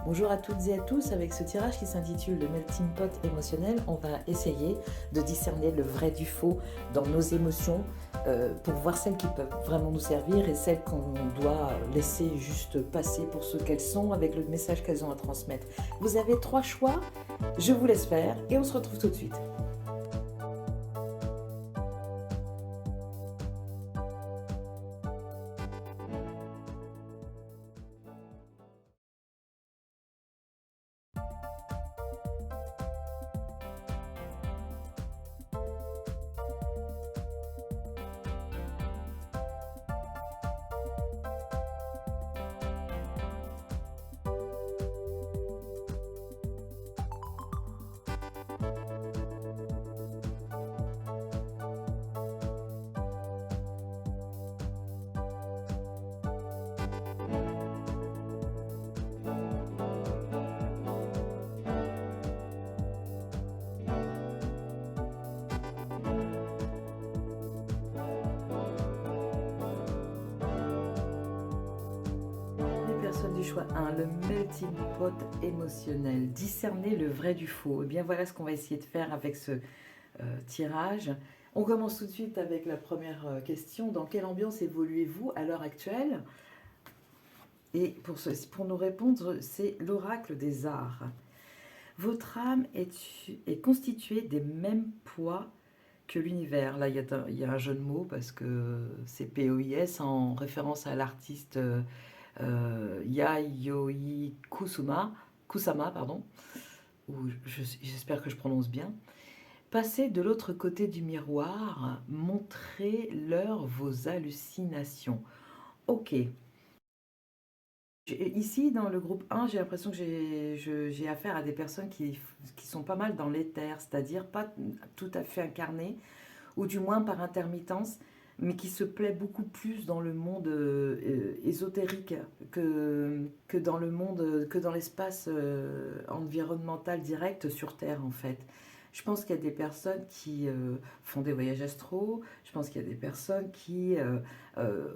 Bonjour à toutes et à tous, avec ce tirage qui s'intitule le Melting Pot émotionnel, on va essayer de discerner le vrai du faux dans nos émotions pour voir celles qui peuvent vraiment nous servir et celles qu'on doit laisser juste passer pour ce qu'elles sont avec le message qu'elles ont à transmettre. Vous avez 3 choix, je vous laisse faire et on se retrouve tout de suite. Personne du choix 1, le melting pot émotionnel, discerner le vrai du faux. Et bien voilà ce qu'on va essayer de faire avec ce tirage. On commence tout de suite avec la première question. Dans quelle ambiance évoluez-vous à l'heure actuelle? Et pour nous répondre, c'est l'oracle des arts. Votre âme est constituée des mêmes poids que l'univers. Là, il y a un jeu de mots parce que c'est POIS en référence à l'artiste Yayoi Kusama, pardon, ou j'espère que je prononce bien. Passez de l'autre côté du miroir, montrez-leur vos hallucinations. Ok. Ici, dans le groupe 1, j'ai l'impression que j'ai affaire à des personnes qui sont pas mal dans l'éther, c'est-à-dire pas tout à fait incarnées, ou du moins par intermittence, mais qui se plaît beaucoup plus dans le monde ésotérique que dans le monde, que dans l'espace environnemental direct sur Terre en fait. Je pense qu'il y a des personnes qui font des voyages astraux, je pense qu'il y a des personnes qui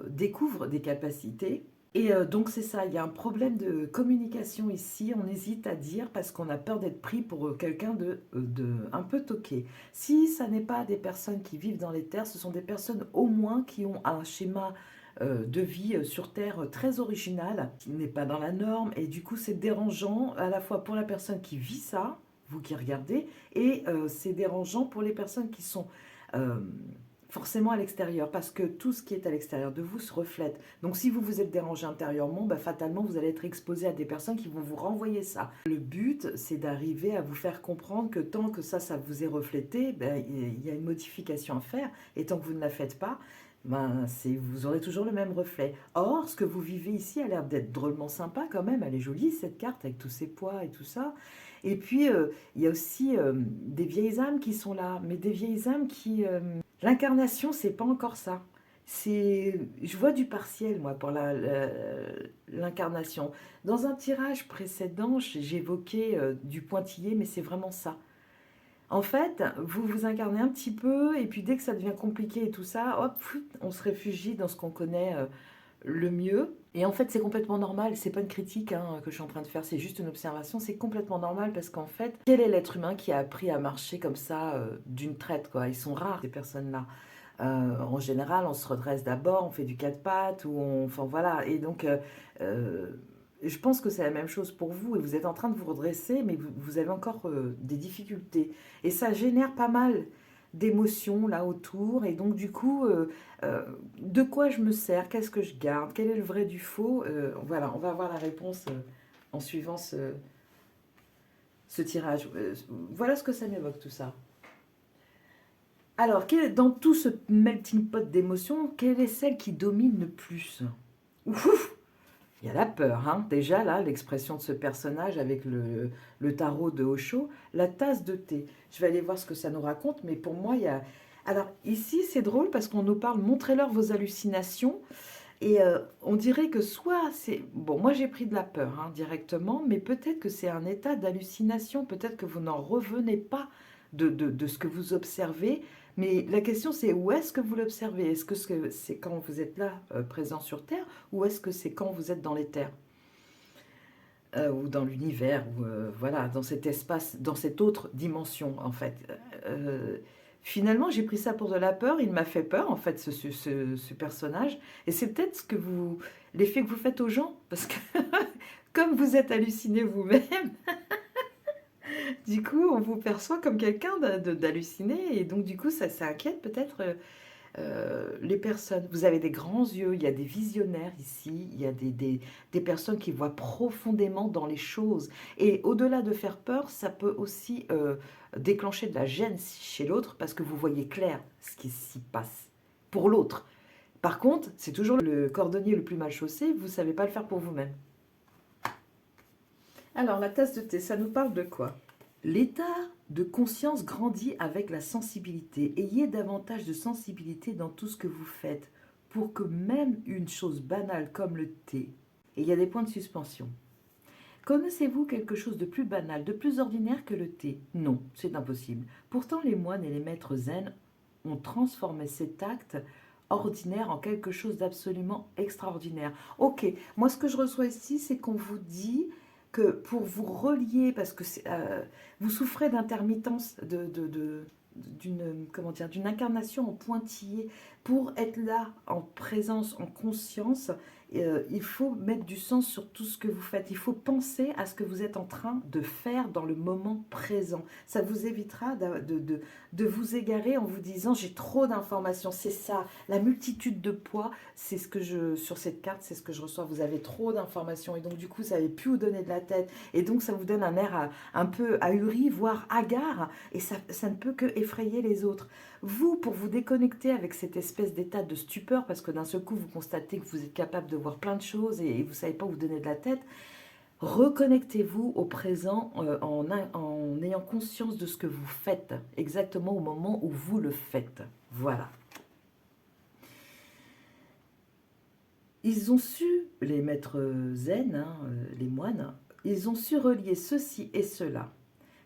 découvrent des capacités. Et donc c'est ça, il y a un problème de communication ici, on hésite à dire parce qu'on a peur d'être pris pour quelqu'un de un peu toqué. Si ça n'est pas des personnes qui vivent dans les terres, ce sont des personnes au moins qui ont un schéma de vie sur Terre très original, qui n'est pas dans la norme, et du coup c'est dérangeant à la fois pour la personne qui vit ça, vous qui regardez, et c'est dérangeant pour les personnes qui sont euh, forcément à l'extérieur, parce que tout ce qui est à l'extérieur de vous se reflète. Donc si vous vous êtes dérangé intérieurement, bah, fatalement vous allez être exposé à des personnes qui vont vous renvoyer ça. Le but, c'est d'arriver à vous faire comprendre que tant que ça vous est reflété, ben, il y a une modification à faire, et tant que vous ne la faites pas, ben, vous aurez toujours le même reflet. Or, ce que vous vivez ici a l'air d'être drôlement sympa quand même, elle est jolie cette carte avec tous ses poids et tout ça. Et puis, il y a aussi des vieilles âmes qui sont là, mais des vieilles âmes qui... l'incarnation, c'est pas encore ça. Je vois du partiel, moi, pour l'incarnation. Dans un tirage précédent, j'évoquais du pointillé, mais c'est vraiment ça. En fait, vous vous incarnez un petit peu, et puis dès que ça devient compliqué et tout ça, hop, on se réfugie dans ce qu'on connaît le mieux. Et en fait, c'est complètement normal, c'est pas une critique hein, que je suis en train de faire, c'est juste une observation, c'est complètement normal parce qu'en fait, quel est l'être humain qui a appris à marcher comme ça d'une traite, quoi? Ils sont rares, ces personnes-là. En général, on se redresse d'abord, on fait du quatre pattes, enfin voilà. Et donc, je pense que c'est la même chose pour vous. Et vous êtes en train de vous redresser, mais vous avez encore des difficultés. Et ça génère pas mal d'émotions là autour. Et donc, du coup, de quoi je me sers? Qu'est-ce que je garde? Quel est le vrai du faux? Voilà, on va avoir la réponse en suivant ce tirage. Voilà ce que ça m'évoque tout ça. Alors, dans tout ce melting pot d'émotions, quelle est celle qui domine le plus? Ouf, il y a la peur, hein. Déjà là, l'expression de ce personnage avec le tarot de Osho, la tasse de thé. Je vais aller voir ce que ça nous raconte, mais pour moi, il y a... Alors ici, c'est drôle parce qu'on nous parle, montrez-leur vos hallucinations, et on dirait que soit c'est... Bon, moi j'ai pris de la peur hein, directement, mais peut-être que c'est un état d'hallucination, peut-être que vous n'en revenez pas de ce que vous observez, mais la question c'est où est-ce que vous l'observez? Est-ce que c'est quand vous êtes là, présent sur Terre, ou est-ce que c'est quand vous êtes dans les terres? ou dans l'univers, ou voilà, dans cet espace, dans cette autre dimension, en fait. Euh, Finalement, j'ai pris ça pour de la peur. Il m'a fait peur, en fait, ce personnage. Et c'est peut-être ce que l'effet que vous faites aux gens, parce que comme vous êtes halluciné vous-même, du coup, on vous perçoit comme quelqu'un d'halluciné, et donc du coup, ça inquiète peut-être les personnes. Vous avez des grands yeux, il y a des visionnaires ici, il y a des personnes qui voient profondément dans les choses. Et au-delà de faire peur, ça peut aussi déclencher de la gêne chez l'autre parce que vous voyez clair ce qui s'y passe pour l'autre. Par contre, c'est toujours le cordonnier le plus mal chaussé, vous ne savez pas le faire pour vous-même. Alors, la tasse de thé, ça nous parle de quoi? L'état de conscience grandit avec la sensibilité. Ayez davantage de sensibilité dans tout ce que vous faites pour que même une chose banale comme le thé, et il y a des points de suspension. Connaissez-vous quelque chose de plus banal, de plus ordinaire que le thé? Non, c'est impossible. Pourtant, les moines et les maîtres zen ont transformé cet acte ordinaire en quelque chose d'absolument extraordinaire. Ok, moi ce que je reçois ici, c'est qu'on vous dit que pour vous relier, parce que vous souffrez d'intermittence, d'une comment dire, d'une incarnation en pointillé, pour être là en présence, en conscience, il faut mettre du sens sur tout ce que vous faites. Il faut penser à ce que vous êtes en train de faire dans le moment présent. Ça vous évitera de vous égarer en vous disant j'ai trop d'informations. C'est ça, la multitude de poids, c'est ce que sur cette carte, c'est ce que je reçois. Vous avez trop d'informations et donc du coup, ça n'avez plus où donner de la tête. Et donc, ça vous donne un air un peu ahuri, voire hagard. Et ça ne peut que effrayer les autres. Vous, pour vous déconnecter avec cette espèce d'état de stupeur, parce que d'un seul coup, vous constatez que vous êtes capable de voir plein de choses et vous ne savez pas où vous donner de la tête, reconnectez-vous au présent en ayant conscience de ce que vous faites, exactement au moment où vous le faites. Voilà. Ils ont su, les maîtres zen, hein, les moines, ils ont su relier ceci et cela.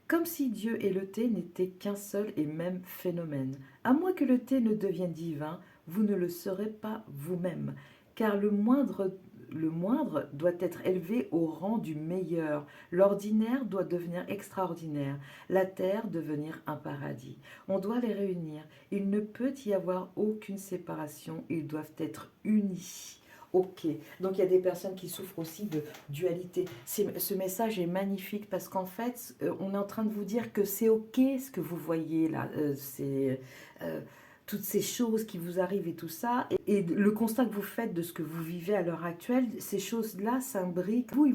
Comme si Dieu et le thé n'étaient qu'un seul et même phénomène. À moins que le thé ne devienne divin, vous ne le serez pas vous-même, car le moindre doit être élevé au rang du meilleur. L'ordinaire doit devenir extraordinaire, la terre devenir un paradis. On doit les réunir. Il ne peut y avoir aucune séparation, ils doivent être unis. Ok, donc il y a des personnes qui souffrent aussi de dualité. Ce message est magnifique parce qu'en fait, on est en train de vous dire que c'est ok ce que vous voyez là. C'est toutes ces choses qui vous arrivent et tout ça. Et le constat que vous faites de ce que vous vivez à l'heure actuelle, ces choses-là s'imbriquent. Vous,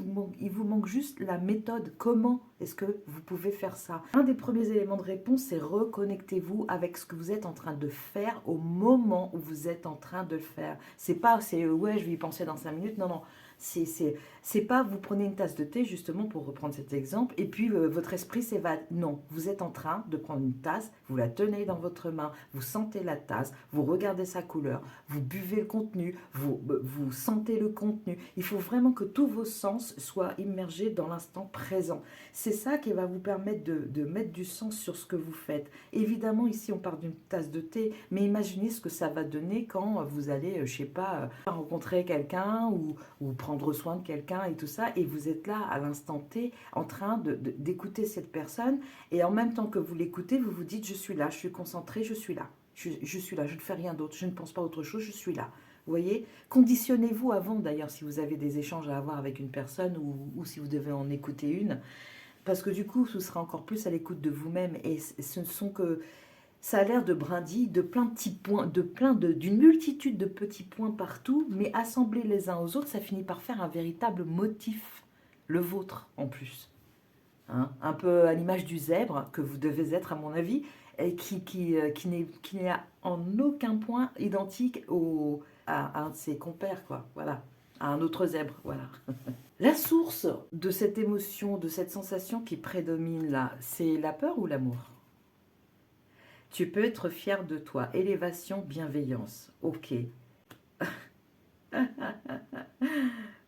il vous manque juste la méthode. Comment est-ce que vous pouvez faire ça? Un des premiers éléments de réponse, c'est reconnectez-vous avec ce que vous êtes en train de faire au moment où vous êtes en train de le faire. C'est pas, c'est ouais, je vais y penser dans 5 minutes. Non, non. C'est pas vous prenez une tasse de thé, justement, pour reprendre cet exemple, et puis votre esprit s'évade. Non, vous êtes en train de prendre une tasse, vous la tenez dans votre main, vous sentez la tasse, vous regardez sa couleur, vous buvez le contenu, vous sentez le contenu. Il faut vraiment que tous vos sens soient immergés dans l'instant présent. C'est ça qui va vous permettre de mettre du sens sur ce que vous faites. Évidemment, ici, on parle d'une tasse de thé, mais imaginez ce que ça va donner quand vous allez, je sais pas, rencontrer quelqu'un ou prendre soin de quelqu'un et tout ça, et vous êtes là à l'instant T en train d'écouter cette personne, et en même temps que vous l'écoutez, vous vous dites je suis là, je suis concentré, je suis là, je suis là, je ne fais rien d'autre, je ne pense pas à autre chose, je suis là. Vous voyez, conditionnez-vous avant d'ailleurs si vous avez des échanges à avoir avec une personne ou si vous devez en écouter une, parce que du coup, ce sera encore plus à l'écoute de vous-même, et ce ne sont que ça a l'air de brindilles, de plein de petits points, d'une multitude de petits points partout, mais assemblés les uns aux autres, ça finit par faire un véritable motif, le vôtre en plus. Hein, un peu à l'image du zèbre, que vous devez être à mon avis, et qui n'est en aucun point identique à un de ses compères, quoi. Voilà, à un autre zèbre, voilà. La source de cette émotion, de cette sensation qui prédomine là, c'est la peur ou l'amour? Tu peux être fier de toi. Élévation, bienveillance. Ok.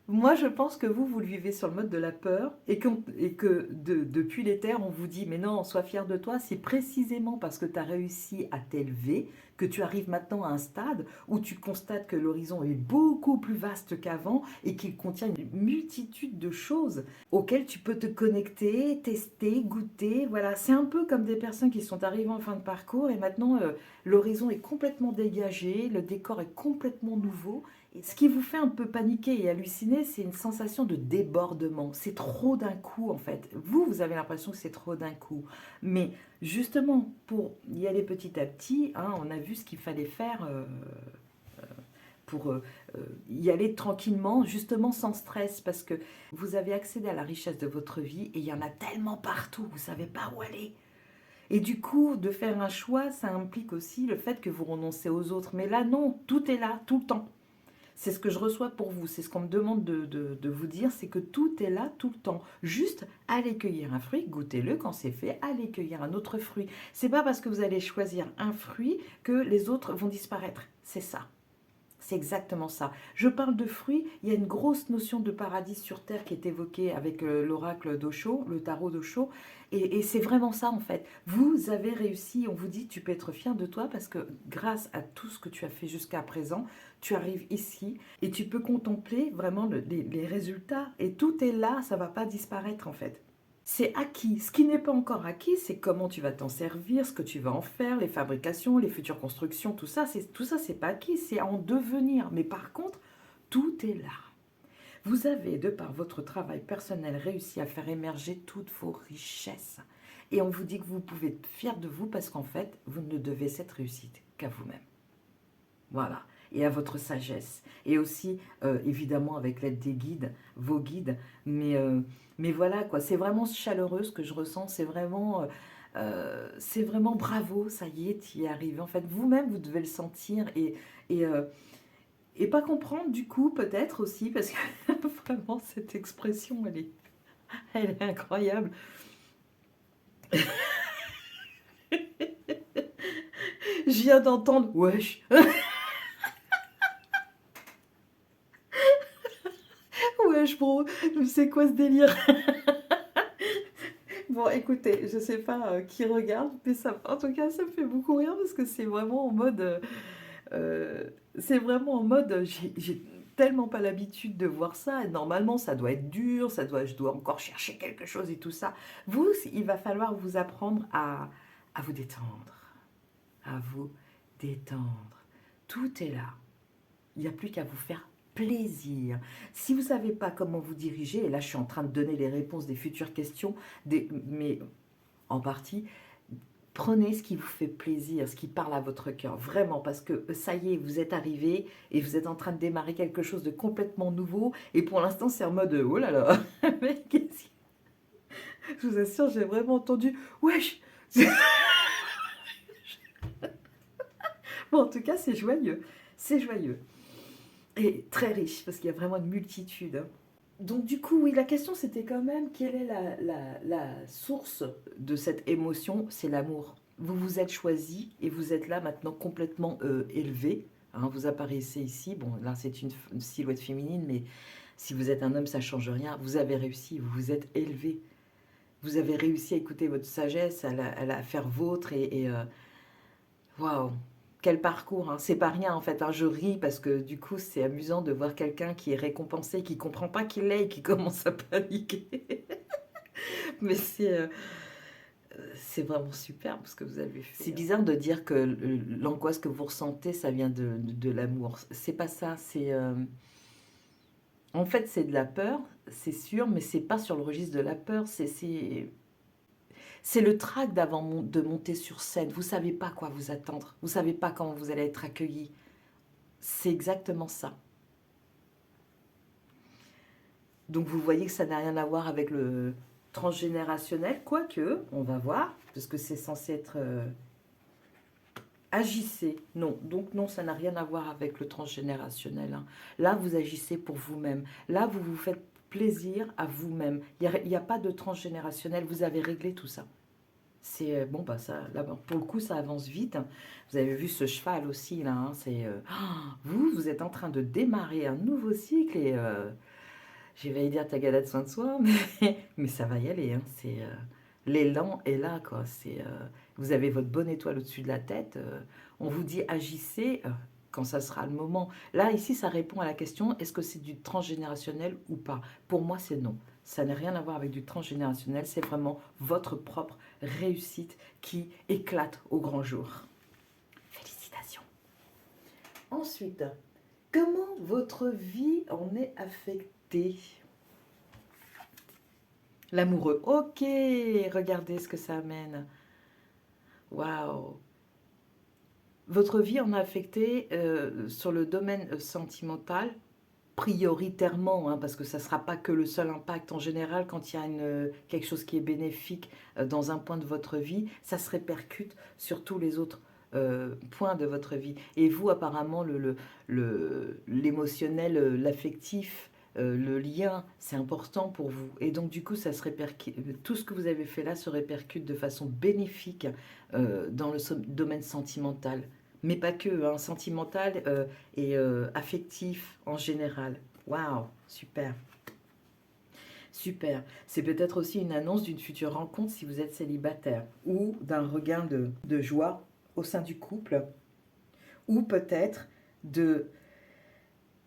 Moi, je pense que vous le vivez sur le mode de la peur et que depuis les terres, on vous dit, mais non, sois fier de toi. C'est précisément parce que tu as réussi à t'élever que tu arrives maintenant à un stade où tu constates que l'horizon est beaucoup plus vaste qu'avant et qu'il contient une multitude de choses auxquelles tu peux te connecter, tester, goûter. Voilà, c'est un peu comme des personnes qui sont arrivées en fin de parcours et maintenant l'horizon est complètement dégagé, le décor est complètement nouveau. Et ce qui vous fait un peu paniquer et halluciner, c'est une sensation de débordement. C'est trop d'un coup, en fait. Vous avez l'impression que c'est trop d'un coup. Mais justement, pour y aller petit à petit, hein, on a vu ce qu'il fallait faire pour y aller tranquillement, justement sans stress, parce que vous avez accédé à la richesse de votre vie et il y en a tellement partout, vous ne savez pas où aller. Et du coup, de faire un choix, ça implique aussi le fait que vous renoncez aux autres. Mais là, non, tout est là, tout le temps. C'est ce que je reçois pour vous, c'est ce qu'on me demande de vous dire, c'est que tout est là tout le temps. Juste, allez cueillir un fruit, goûtez-le, quand c'est fait, allez cueillir un autre fruit. C'est pas parce que vous allez choisir un fruit que les autres vont disparaître. C'est ça. C'est exactement ça. Je parle de fruits, il y a une grosse notion de paradis sur Terre qui est évoquée avec l'oracle d'Osho, le tarot d'Osho, et c'est vraiment ça en fait. Vous avez réussi, on vous dit, tu peux être fier de toi parce que grâce à tout ce que tu as fait jusqu'à présent, tu arrives ici et tu peux contempler vraiment les résultats. Et tout est là, ça ne va pas disparaître en fait. C'est acquis. Ce qui n'est pas encore acquis, c'est comment tu vas t'en servir, ce que tu vas en faire, les fabrications, les futures constructions, tout ça, c'est pas acquis, c'est en devenir. Mais par contre, tout est là. Vous avez, de par votre travail personnel, réussi à faire émerger toutes vos richesses. Et on vous dit que vous pouvez être fier de vous parce qu'en fait, vous ne devez cette réussite qu'à vous-même. Voilà. Et à votre sagesse. Et aussi, évidemment, avec l'aide des guides, vos guides. Mais voilà, quoi. C'est vraiment chaleureux ce que je ressens. C'est vraiment bravo, ça y est, tu y es arrivé. En fait, vous-même, vous devez le sentir et, euh, et pas comprendre du coup, peut-être aussi, parce que vraiment, cette expression, elle est incroyable. Je viens d'entendre, wesh. Wesh, bro, c'est quoi ce délire? Bon, écoutez, je sais pas qui regarde, mais ça, en tout cas, ça me fait beaucoup rire parce que c'est vraiment en mode, c'est vraiment en mode, j'ai tellement pas l'habitude de voir ça. Et normalement, ça doit être dur, je dois encore chercher quelque chose et tout ça. Vous, il va falloir vous apprendre à vous détendre, à vous détendre. Tout est là. Il n'y a plus qu'à vous faire plaisir. Si vous ne savez pas comment vous diriger, et là je suis en train de donner les réponses des futures questions, mais en partie, prenez ce qui vous fait plaisir, ce qui parle à votre cœur, vraiment, parce que ça y est, vous êtes arrivé et vous êtes en train de démarrer quelque chose de complètement nouveau, et pour l'instant c'est en mode, oh là là, mais je vous assure, j'ai vraiment entendu, wesh. Bon, en tout cas, c'est joyeux, c'est joyeux. Et très riche, parce qu'il y a vraiment une multitude, hein. Donc du coup, oui, la question c'était quand même quelle est la source de cette émotion? C'est l'amour. Vous vous êtes choisi et vous êtes là maintenant complètement élevé, hein. Vous apparaissez ici, bon là c'est une silhouette féminine, mais si vous êtes un homme ça change rien. Vous avez réussi, vous vous êtes élevé. Vous avez réussi à écouter votre sagesse, à la faire vôtre waouh, quel parcours, hein. C'est pas rien en fait, hein. Je ris parce que du coup c'est amusant de voir quelqu'un qui est récompensé, qui comprend pas qu'il l'est et qui commence à paniquer. Mais c'est vraiment superbe ce que vous avez fait. C'est bizarre de dire que l'angoisse que vous ressentez, ça vient de l'amour. C'est pas ça, en fait c'est de la peur, c'est sûr, mais c'est pas sur le registre de la peur, c'est le trac d'avant de monter sur scène. Vous savez pas quoi vous attendre. Vous savez pas comment vous allez être accueilli. C'est exactement ça. Donc vous voyez que ça n'a rien à voir avec le transgénérationnel, quoique, on va voir, parce que c'est censé être agissez. Non, donc non, ça n'a rien à voir avec le transgénérationnel, hein. Là, vous agissez pour vous-même. Là, vous vous faites plaisir à vous-même. Il y a pas de transgénérationnel, vous avez réglé tout ça. C'est bon, bah ça, là, pour le coup, ça avance vite. Vous avez vu ce cheval aussi, là, hein, vous êtes en train de démarrer un nouveau cycle et j'ai failli dire tagada de soin de soi, mais ça va y aller, hein. C'est, l'élan est là, quoi. Vous avez votre bonne étoile au-dessus de la tête. On vous dit agissez quand ça sera le moment. Là, ici, ça répond à la question, est-ce que c'est du transgénérationnel ou pas? Pour moi, c'est non. Ça n'a rien à voir avec du transgénérationnel, c'est vraiment votre propre réussite qui éclate au grand jour. Félicitations. Ensuite, comment votre vie en est affectée? L'amoureux. Ok, regardez ce que ça amène. Waouh. Votre vie en a affecté sur le domaine sentimental, prioritairement, hein, parce que ça ne sera pas que le seul impact. En général, quand il y a quelque chose qui est bénéfique dans un point de votre vie, ça se répercute sur tous les autres points de votre vie. Et vous, apparemment, l'émotionnel, l'affectif, le lien, c'est important pour vous. Et donc, du coup, ça se répercute, tout ce que vous avez fait là se répercute de façon bénéfique dans le domaine sentimental. Mais pas que, hein, sentimental et affectif en général. Waouh, super. Super. C'est peut-être aussi une annonce d'une future rencontre si vous êtes célibataire ou d'un regain de joie au sein du couple ou peut-être de...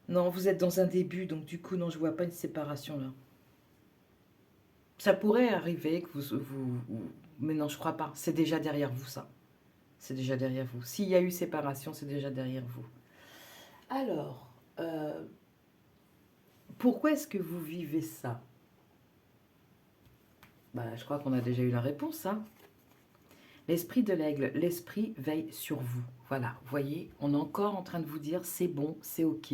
Non, vous êtes dans un début, donc du coup, non, je vois pas une séparation là. Ça pourrait arriver que mais non, je crois pas. C'est déjà derrière vous, ça. C'est déjà derrière vous. S'il y a eu séparation, c'est déjà derrière vous. Alors, pourquoi est-ce que vous vivez ça? Bah, je crois qu'on a déjà eu la réponse, hein. L'esprit de l'aigle, l'esprit veille sur vous. Voilà, vous voyez, on est encore en train de vous dire c'est bon, c'est ok.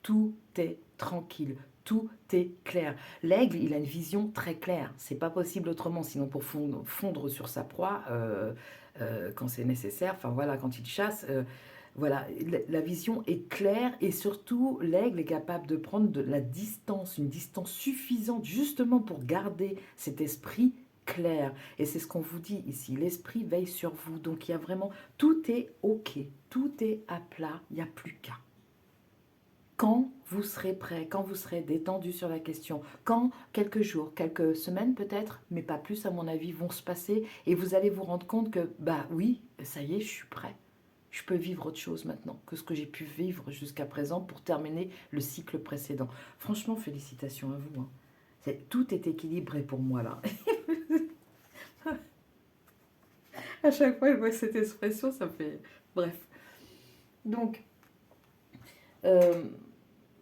Tout est tranquille, tout est clair. L'aigle, il a une vision très claire. C'est pas possible autrement, sinon pour fondre sur sa proie, quand c'est nécessaire, enfin voilà, quand il chasse, voilà, la vision est claire et surtout l'aigle est capable de prendre de la distance, une distance suffisante justement pour garder cet esprit clair. Et c'est ce qu'on vous dit ici, l'esprit veille sur vous. Donc il y a vraiment, tout est ok, tout est à plat, il n'y a plus qu'à. Quand vous serez prêt, quand vous serez détendu sur la question, quand quelques jours, quelques semaines peut-être, mais pas plus à mon avis, vont se passer et vous allez vous rendre compte que, bah oui, ça y est, je suis prêt. Je peux vivre autre chose maintenant que ce que j'ai pu vivre jusqu'à présent pour terminer le cycle précédent. Franchement, félicitations à vous, hein. Tout est équilibré pour moi là. À chaque fois, je vois cette expression, ça fait... Bref. Donc, euh,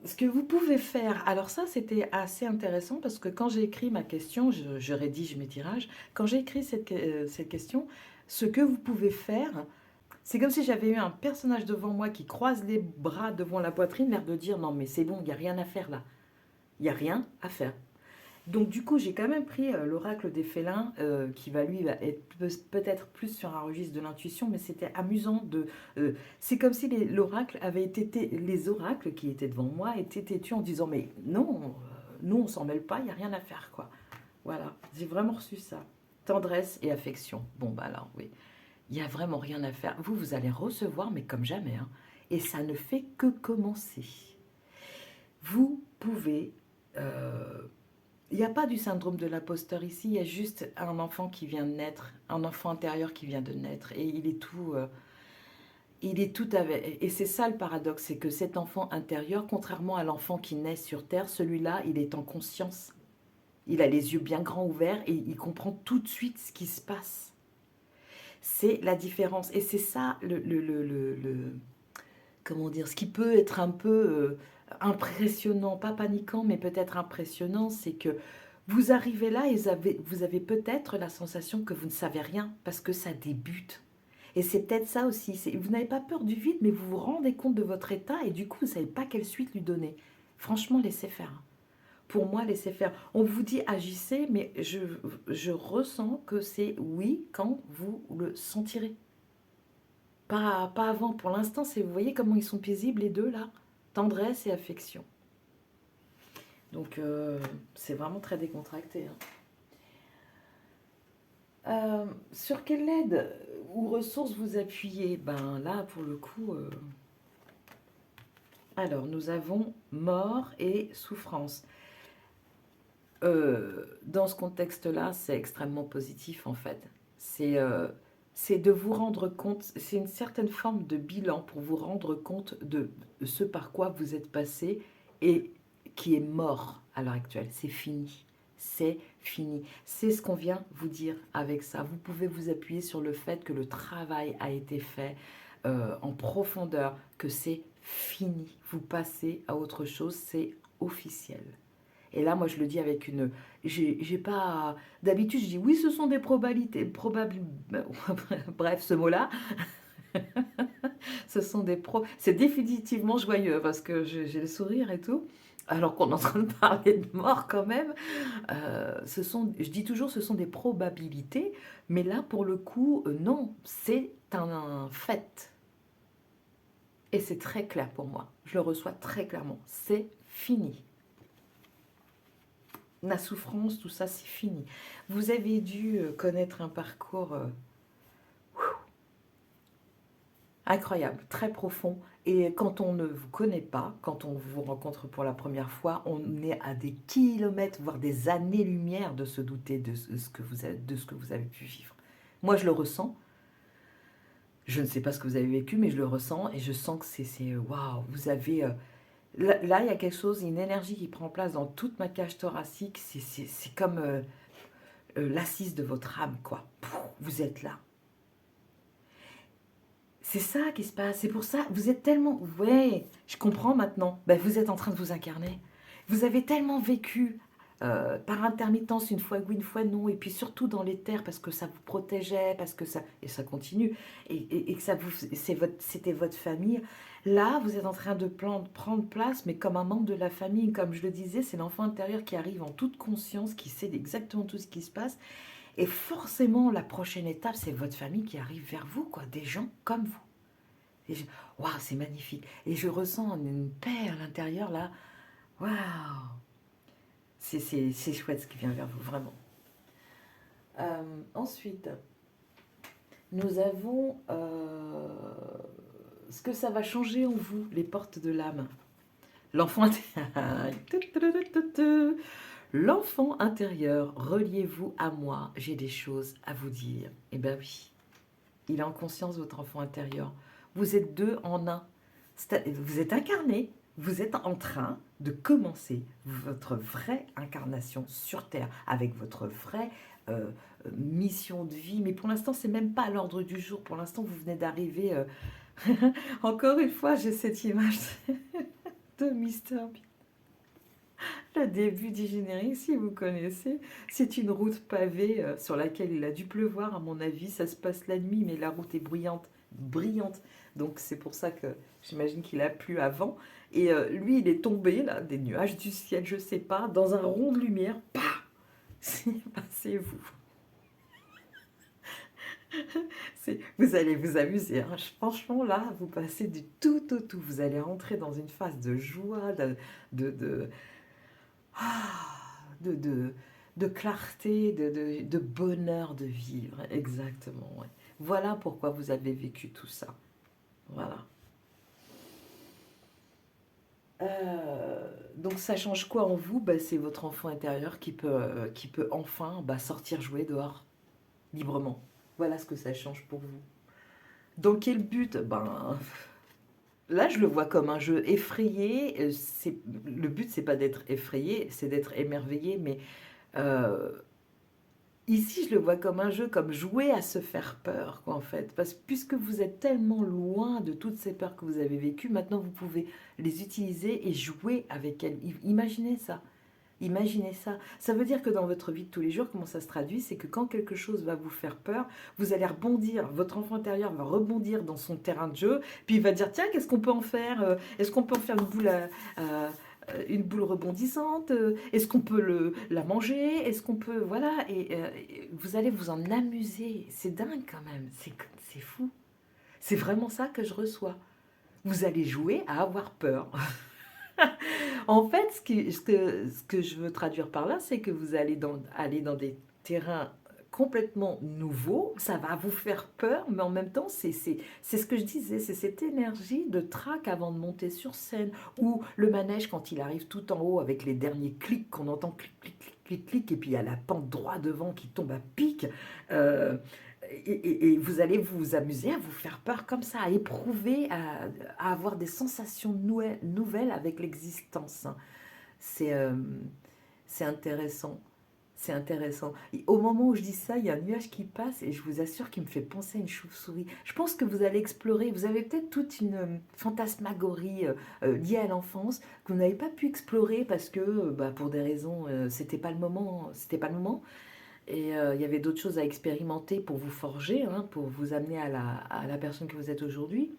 ce que vous pouvez faire, alors ça c'était assez intéressant parce que quand j'ai écrit ma question, je rédige mes tirages, quand j'ai écrit cette question, ce que vous pouvez faire, c'est comme si j'avais eu un personnage devant moi qui croise les bras devant la poitrine, l'air de dire non mais c'est bon, il n'y a rien à faire là, il n'y a rien à faire. Donc du coup, j'ai quand même pris l'oracle des félins, qui va lui être peut-être plus sur un registre de l'intuition, mais c'était amusant de... c'est comme si l'oracle avait été... Les oracles qui étaient devant moi étaient têtus en disant, mais non, nous on s'en mêle pas, il n'y a rien à faire, quoi. Voilà, j'ai vraiment reçu ça. Tendresse et affection. Bon, bah alors, oui, il n'y a vraiment rien à faire. Vous allez recevoir, mais comme jamais, hein. Et ça ne fait que commencer. Vous pouvez... il n'y a pas du syndrome de l'imposteur ici, il y a juste un enfant qui vient de naître, un enfant intérieur qui vient de naître, et il est tout avec... Et c'est ça le paradoxe, c'est que cet enfant intérieur, contrairement à l'enfant qui naît sur Terre, celui-là, il est en conscience. Il a les yeux bien grands ouverts et il comprend tout de suite ce qui se passe. C'est la différence. Et c'est ça comment dire, ce qui peut être un peu impressionnant, pas paniquant, mais peut-être impressionnant, c'est que vous arrivez là et vous avez peut-être la sensation que vous ne savez rien parce que ça débute. Et c'est peut-être ça aussi, vous n'avez pas peur du vide, mais vous vous rendez compte de votre état et du coup, vous ne savez pas quelle suite lui donner. Franchement, laissez faire. Pour moi, laissez faire. On vous dit agissez, mais je ressens que c'est oui quand vous le sentirez. Pas avant. Pour l'instant, vous voyez comment ils sont paisibles les deux là? Tendresse et affection. Donc, c'est vraiment très décontracté, hein. Sur quelle aide ou ressources vous appuyez? Ben là, pour le coup... Alors, nous avons mort et souffrance. Dans ce contexte-là, c'est extrêmement positif en fait. C'est c'est de vous rendre compte, c'est une certaine forme de bilan pour vous rendre compte de ce par quoi vous êtes passé et qui est mort à l'heure actuelle. C'est fini. C'est fini. C'est ce qu'on vient vous dire avec ça. Vous pouvez vous appuyer sur le fait que le travail a été fait en profondeur, que c'est fini. Vous passez à autre chose, c'est officiel. Et là, moi, je le dis avec une. J'ai pas. D'habitude, je dis oui, ce sont des probabilités. Bref, ce mot-là, ce sont des C'est définitivement joyeux parce que j'ai le sourire et tout. Alors qu'on est en train de parler de mort quand même. Je dis toujours, ce sont des probabilités. Mais là, pour le coup, non, c'est un fait. Et c'est très clair pour moi. Je le reçois très clairement. C'est fini. La souffrance, tout ça, c'est fini. Vous avez dû connaître un parcours incroyable, très profond. Et quand on ne vous connaît pas, quand on vous rencontre pour la première fois, on est à des kilomètres, voire des années-lumière de se douter de ce que vous avez pu vivre. Moi, je le ressens. Je ne sais pas ce que vous avez vécu, mais je le ressens et je sens que c'est waouh, vous avez là, il y a quelque chose, une énergie qui prend place dans toute ma cage thoracique. C'est comme l'assise de votre âme, quoi. Vous êtes là. C'est ça qui se passe. C'est pour ça, vous êtes tellement... Ouais, je comprends maintenant. Ben, vous êtes en train de vous incarner. Vous avez tellement vécu par intermittence, une fois oui, une fois non, et puis surtout dans les terres, parce que ça vous protégeait, parce que ça... Et ça continue, et que ça vous... C'était votre famille. Là, vous êtes en train de prendre place, mais comme un membre de la famille, comme je le disais, c'est l'enfant intérieur qui arrive en toute conscience, qui sait exactement tout ce qui se passe. Et forcément, la prochaine étape, c'est votre famille qui arrive vers vous, quoi, des gens comme vous. Et waouh, c'est magnifique. Et je ressens une paix à l'intérieur, là. Waouh, c'est chouette ce qui vient vers vous, vraiment. Ensuite, nous avons ce que ça va changer en vous, les portes de l'âme. L'enfant intérieur. L'enfant intérieur, reliez-vous à moi, j'ai des choses à vous dire. Eh bien oui, il est en conscience, votre enfant intérieur. Vous êtes deux en un. Vous êtes incarné, vous êtes en train de commencer votre vraie incarnation sur Terre, avec votre vraie mission de vie. Mais pour l'instant, c'est même pas à l'ordre du jour. Pour l'instant, vous venez d'arriver. Encore une fois, j'ai cette image de Mister Bean. Le début du générique, si vous connaissez, c'est une route pavée sur laquelle il a dû pleuvoir, à mon avis. Ça se passe la nuit, mais la route est brillante, brillante. Donc c'est pour ça que j'imagine qu'il a plu avant. Et lui, il est tombé, là, des nuages du ciel, je sais pas, dans un rond de lumière. Pah! C'est vous. Vous allez vous amuser, hein. Franchement, là, vous passez du tout au tout. Vous allez rentrer dans une phase de joie, de, de, de clarté, de bonheur de vivre. Exactement, ouais. Voilà pourquoi vous avez vécu tout ça. Voilà. Donc ça change quoi en vous? Bah, c'est votre enfant intérieur qui peut enfin sortir jouer dehors, librement. Voilà ce que ça change pour vous. Dans quel but? Ben, là, je le vois comme un jeu effrayé. Le but, c'est pas d'être effrayé, c'est d'être émerveillé. Mais euh, ici, je le vois comme un jeu, comme jouer à se faire peur, quoi, en fait. Parce que puisque vous êtes tellement loin de toutes ces peurs que vous avez vécues, maintenant, vous pouvez les utiliser et jouer avec elles. Imaginez ça. Imaginez ça. Ça veut dire que dans votre vie de tous les jours, comment ça se traduit? C'est que quand quelque chose va vous faire peur, vous allez rebondir, votre enfant intérieur va rebondir dans son terrain de jeu, puis il va dire, tiens, qu'est-ce qu'on peut en faire? Est-ce qu'on peut en faire une boule rebondissante? Est-ce qu'on peut la manger? Est-ce qu'on peut... Voilà, et vous allez vous en amuser. C'est dingue quand même, c'est fou. C'est vraiment ça que je reçois. Vous allez jouer à avoir peur. En fait, ce que je veux traduire par là, c'est que vous allez aller dans des terrains complètement nouveaux, ça va vous faire peur, mais en même temps, c'est ce que je disais, c'est cette énergie de trac avant de monter sur scène, ou le manège quand il arrive tout en haut avec les derniers clics qu'on entend, clic, clic, clic, clic, clic, et puis il y a la pente droit devant qui tombe à pic. Euh, et vous allez vous amuser à vous faire peur comme ça, à éprouver, à avoir des sensations nouvelles avec l'existence. C'est c'est intéressant. C'est intéressant. Et au moment où je dis ça, il y a un nuage qui passe et je vous assure qu'il me fait penser à une chauve-souris. Je pense que vous allez explorer, vous avez peut-être toute une fantasmagorie liée à l'enfance que vous n'avez pas pu explorer parce que bah, pour des raisons, c'était pas le moment, c'était pas le moment. Et il y avait d'autres choses à expérimenter pour vous forger, hein, pour vous amener à la personne que vous êtes aujourd'hui.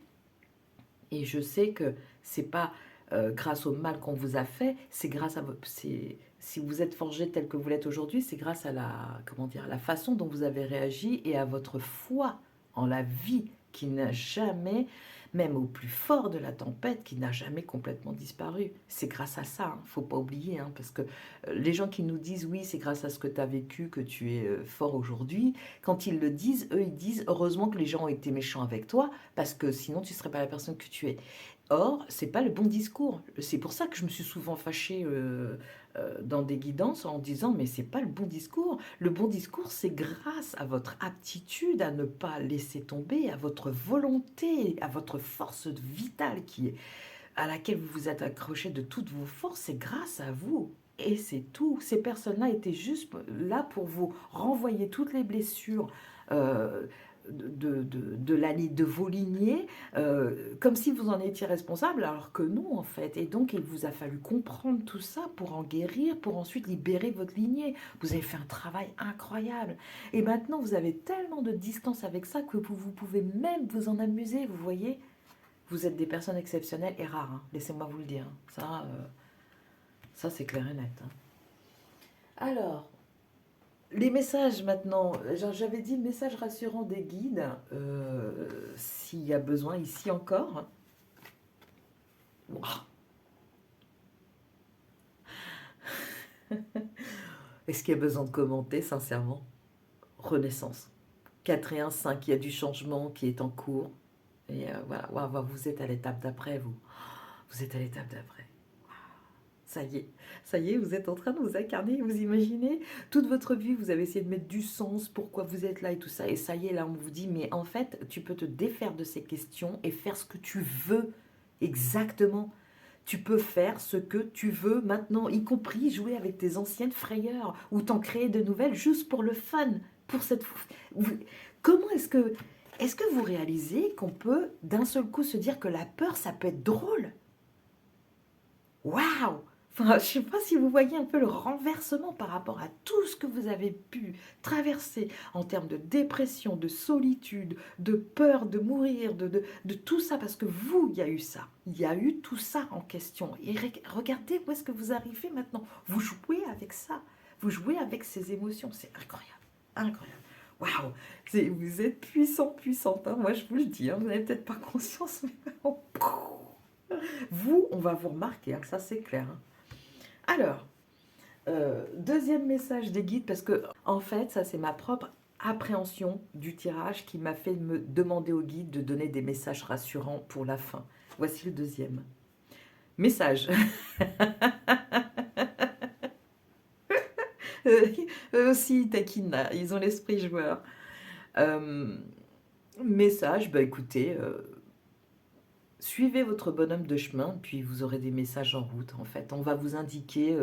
Et je sais que c'est pas grâce au mal qu'on vous a fait, c'est grâce à votre, si vous êtes forgé tel que vous l'êtes aujourd'hui, c'est grâce à la, comment dire, à la façon dont vous avez réagi et à votre foi en la vie qui n'a jamais, même au plus fort de la tempête, qui n'a jamais complètement disparu. C'est grâce à ça, hein, faut pas oublier, hein, parce que les gens qui nous disent oui, c'est grâce à ce que tu as vécu que tu es fort aujourd'hui, quand ils le disent, eux, ils disent heureusement que les gens ont été méchants avec toi, parce que sinon tu serais pas la personne que tu es. Or, c'est pas le bon discours. C'est pour ça que je me suis souvent fâchée dans des guidances en disant mais c'est pas le bon discours. Le bon discours, c'est grâce à votre aptitude à ne pas laisser tomber, à votre volonté, à votre force vitale à laquelle vous vous êtes accroché de toutes vos forces. C'est grâce à vous. Et c'est tout. Ces personnes-là étaient juste là pour vous renvoyer toutes les blessures euh, de vos lignées, comme si vous en étiez responsable, alors que non, en fait. Et donc, il vous a fallu comprendre tout ça pour en guérir, pour ensuite libérer votre lignée. Vous avez fait un travail incroyable. Et maintenant, vous avez tellement de distance avec ça que vous pouvez même vous en amuser, vous voyez. Vous êtes des personnes exceptionnelles et rares, hein. Laissez-moi vous le dire. Ça c'est clair et net, hein. Alors, les messages maintenant, j'avais dit message rassurant des guides, s'il y a besoin, ici encore. Ouah. Est-ce qu'il y a besoin de commenter, sincèrement? Renaissance. 4 et 1, 5, il y a du changement qui est en cours. Et voilà, waouh, vous êtes à l'étape d'après, vous. Vous êtes à l'étape d'après. Ça y est, vous êtes en train de vous incarner, vous imaginez? Toute votre vie, vous avez essayé de mettre du sens, pourquoi vous êtes là et tout ça, et ça y est, là, on vous dit, mais en fait, tu peux te défaire de ces questions et faire ce que tu veux, exactement. Tu peux faire ce que tu veux maintenant, y compris jouer avec tes anciennes frayeurs ou t'en créer de nouvelles juste pour le fun, pour cette... Comment est-ce que vous réalisez qu'on peut d'un seul coup se dire que la peur, ça peut être drôle? Waouh! Enfin, je ne sais pas si vous voyez un peu le renversement par rapport à tout ce que vous avez pu traverser en termes de dépression, de solitude, de peur de mourir, de tout ça, parce que vous, il y a eu ça. Il y a eu tout ça en question. Et regardez où est-ce que vous arrivez maintenant. Vous jouez avec ça. Vous jouez avec ces émotions. C'est incroyable. Incroyable. Waouh! Vous êtes puissant, puissante, hein. Moi, je vous le dis, hein. Vous n'avez peut-être pas conscience, mais... Vous, on va vous remarquer, hein, ça c'est clair, hein. Alors, deuxième message des guides, parce que en fait, ça c'est ma propre appréhension du tirage qui m'a fait me demander aux guides de donner des messages rassurants pour la fin. Voici le deuxième. Message. Eux aussi, ils taquinent, là. Ils ont l'esprit joueur. Euh, Message, bah écoutez, suivez votre bonhomme de chemin, puis vous aurez des messages en route, en fait. On va vous indiquer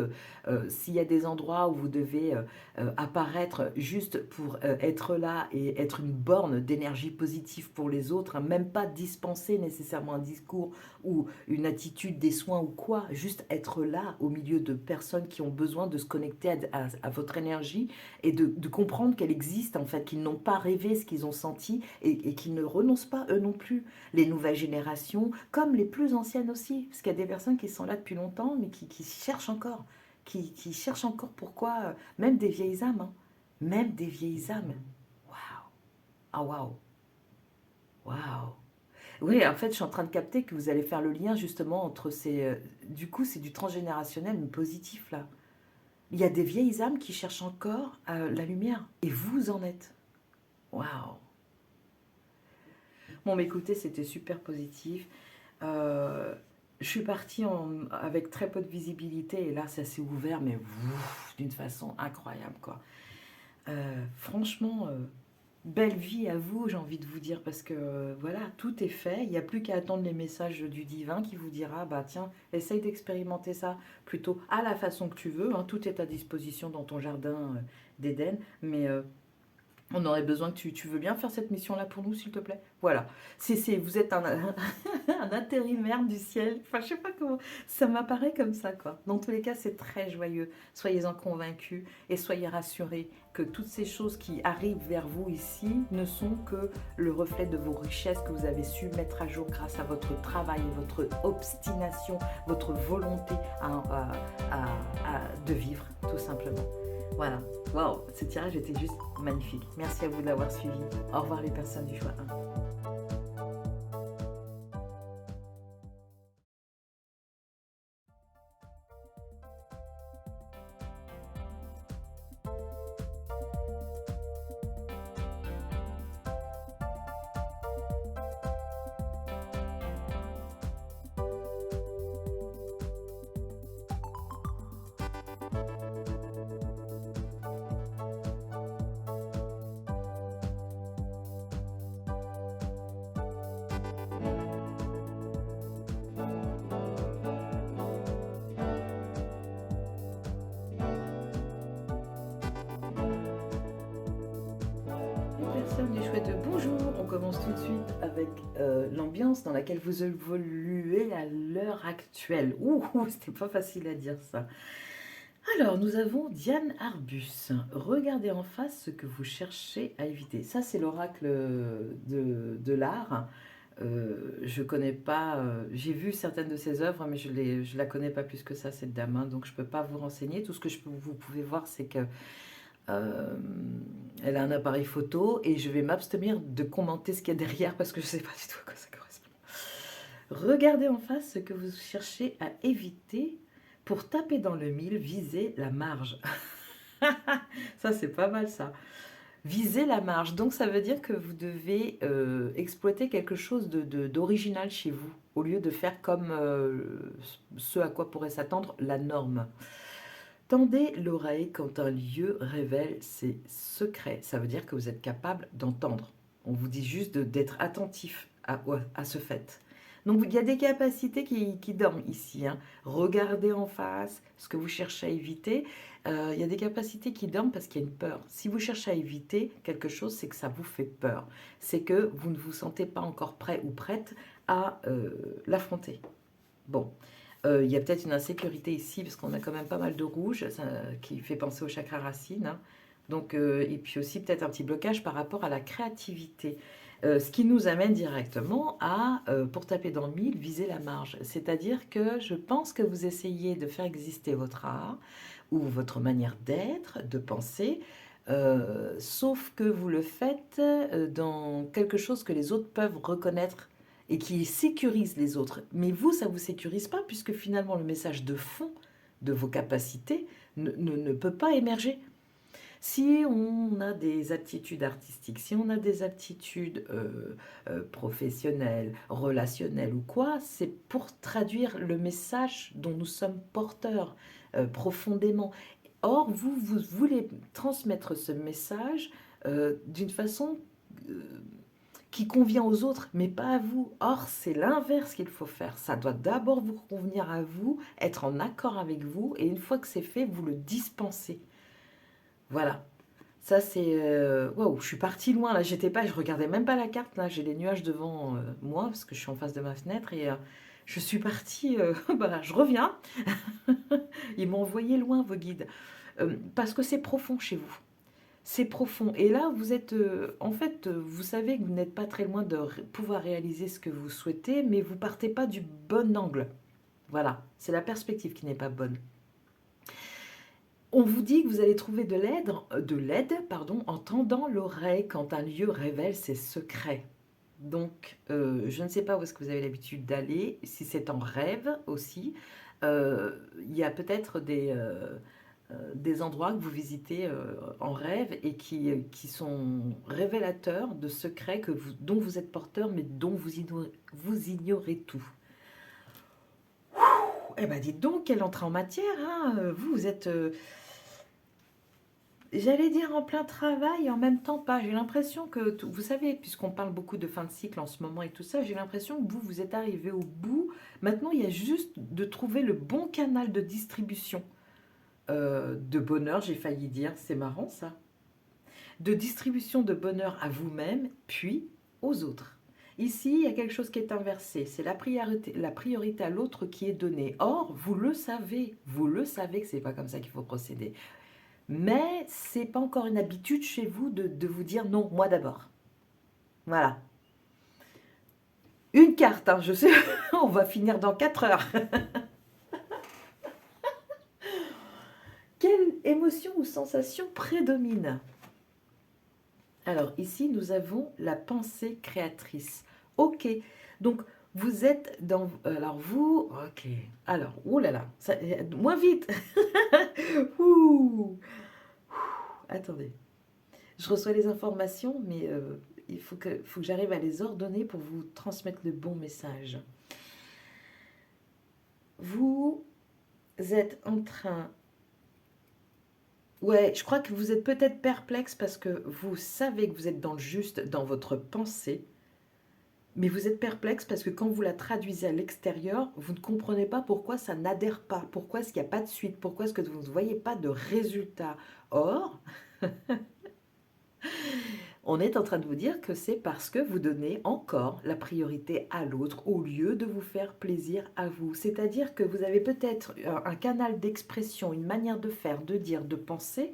s'il y a des endroits où vous devez apparaître juste pour être là et être une borne d'énergie positive pour les autres, hein. Même pas dispenser nécessairement un discours ou une attitude, des soins ou quoi, juste être là au milieu de personnes qui ont besoin de se connecter à votre énergie et de comprendre qu'elle existe, en fait, qu'ils n'ont pas rêvé ce qu'ils ont senti et qu'ils ne renoncent pas eux non plus. Les nouvelles générations, comme les plus anciennes aussi, parce qu'il y a des personnes qui sont là depuis longtemps, mais qui cherchent encore, qui cherchent encore pourquoi, même des vieilles âmes, hein, même des vieilles âmes. Waouh! Ah waouh! Waouh! Oui, en fait, je suis en train de capter que vous allez faire le lien justement entre ces... du coup, c'est du transgénérationnel, mais positif là. Il y a des vieilles âmes qui cherchent encore la lumière, et vous en êtes. Waouh! Bon, mais écoutez, c'était super positif. Euh, Je suis partie avec très peu de visibilité et là, ça s'est ouvert, mais d'une façon incroyable, quoi. Franchement, belle vie à vous, j'ai envie de vous dire, parce que voilà, tout est fait. Il n'y a plus qu'à attendre les messages du divin qui vous dira, bah tiens, essaye d'expérimenter ça plutôt à la façon que tu veux, hein. Tout est à disposition dans ton jardin d'Éden, mais on aurait besoin que tu veux bien faire cette mission-là pour nous, s'il te plaît. Voilà. Vous êtes un intérimaire du ciel. Enfin, je sais pas comment. Ça m'apparaît comme ça, quoi. Dans tous les cas, c'est très joyeux. Soyez-en convaincus et soyez rassurés que toutes ces choses qui arrivent vers vous ici ne sont que le reflet de vos richesses que vous avez su mettre à jour grâce à votre travail, votre obstination, votre volonté de vivre, tout simplement. Voilà. Waouh, ce tirage était juste magnifique. Merci à vous de l'avoir suivi. Au revoir les personnes du choix 1. Personne du chouette bonjour. On commence tout de suite avec l'ambiance dans laquelle vous évoluez à l'heure actuelle. Ouh, c'était pas facile à dire ça. Alors, nous avons Diane Arbus. Regardez en face ce que vous cherchez à éviter. Ça, c'est l'oracle de l'art. Je connais pas, j'ai vu certaines de ses œuvres, mais je la connais pas plus que ça, cette dame, hein, donc je peux pas vous renseigner. Tout ce que vous pouvez voir, c'est que euh, elle a un appareil photo et je vais m'abstenir de commenter ce qu'il y a derrière parce que je ne sais pas du tout à quoi ça correspond. Regardez en face ce que vous cherchez à éviter pour taper dans le mille, viser la marge. Ça, c'est pas mal ça. Viser la marge. Donc, ça veut dire que vous devez exploiter quelque chose d'original chez vous au lieu de faire comme ce à quoi pourrait s'attendre la norme. Tendez l'oreille quand un lieu révèle ses secrets. Ça veut dire que vous êtes capable d'entendre. On vous dit juste d'être attentif à ce fait. Donc il y a des capacités qui dorment ici, hein. Regardez en face ce que vous cherchez à éviter. Il y a des capacités qui dorment parce qu'il y a une peur. Si vous cherchez à éviter quelque chose, c'est que ça vous fait peur. C'est que vous ne vous sentez pas encore prêt ou prête à l'affronter. Bon, il y a peut-être une insécurité ici, parce qu'on a quand même pas mal de rouge, qui fait penser au chakra racine, hein. Donc, et puis aussi peut-être un petit blocage par rapport à la créativité. Ce qui nous amène directement à, pour taper dans le mille, viser la marge. C'est-à-dire que je pense que vous essayez de faire exister votre art ou votre manière d'être, de penser, sauf que vous le faites dans quelque chose que les autres peuvent reconnaître et qui sécurise les autres. Mais vous, ça ne vous sécurise pas, puisque finalement le message de fond de vos capacités ne peut pas émerger. Si on a des aptitudes artistiques, si on a des aptitudes professionnelles, relationnelles ou quoi, c'est pour traduire le message dont nous sommes porteurs profondément. Or, vous voulez transmettre ce message d'une façon qui convient aux autres, mais pas à vous. Or, c'est l'inverse qu'il faut faire. Ça doit d'abord vous convenir à vous, être en accord avec vous, et une fois que c'est fait, vous le dispensez. Voilà. Ça, c'est... Waouh, je suis partie loin, là. J'étais pas... Je regardais même pas la carte, là. J'ai les nuages devant moi, parce que je suis en face de ma fenêtre, et je suis partie... voilà, je reviens. Ils m'ont envoyé loin, vos guides. Parce que c'est profond chez vous. C'est profond. Et là, vous êtes, en fait, vous savez que vous n'êtes pas très loin de pouvoir réaliser ce que vous souhaitez, mais vous partez pas du bon angle. Voilà, c'est la perspective qui n'est pas bonne. On vous dit que vous allez trouver de l'aide, pardon, en tendant l'oreille quand un lieu révèle ses secrets. Donc, je ne sais pas où est-ce que vous avez l'habitude d'aller, si c'est en rêve aussi. Il y a peut-être des endroits que vous visitez en rêve et qui sont révélateurs de secrets dont vous êtes porteur, mais dont vous ignorez tout. eh ben dites donc, quelle entrée en matière, hein, vous êtes, j'allais dire en plein travail et en même temps pas. J'ai l'impression que, vous savez, puisqu'on parle beaucoup de fin de cycle en ce moment et tout ça, j'ai l'impression que vous êtes arrivé au bout. Maintenant, il y a juste de trouver le bon canal de distribution de bonheur, j'ai failli dire, c'est marrant ça, de distribution de bonheur à vous-même, puis aux autres. Ici, il y a quelque chose qui est inversé, c'est la priorité à l'autre qui est donnée. Or, vous le savez que c'est pas comme ça qu'il faut procéder. Mais c'est pas encore une habitude chez vous de vous dire non, moi d'abord. Voilà. Une carte, hein, je sais, on va finir dans 4 heures. Quelle émotion ou sensation prédomine? Alors ici, nous avons la pensée créatrice. Ok, donc vous êtes dans... Alors vous... Ok, alors, oh là là, ça, moins vite. Ouh, attendez, je reçois les informations, mais il faut que j'arrive à les ordonner pour vous transmettre le bon message. Vous êtes en train... Ouais, je crois que vous êtes peut-être perplexe parce que vous savez que vous êtes dans le juste dans votre pensée, mais vous êtes perplexe parce que quand vous la traduisez à l'extérieur, vous ne comprenez pas pourquoi ça n'adhère pas, pourquoi est-ce qu'il n'y a pas de suite, pourquoi est-ce que vous ne voyez pas de résultat. Or, on est en train de vous dire que c'est parce que vous donnez encore la priorité à l'autre au lieu de vous faire plaisir à vous. C'est-à-dire que vous avez peut-être un canal d'expression, une manière de faire, de dire, de penser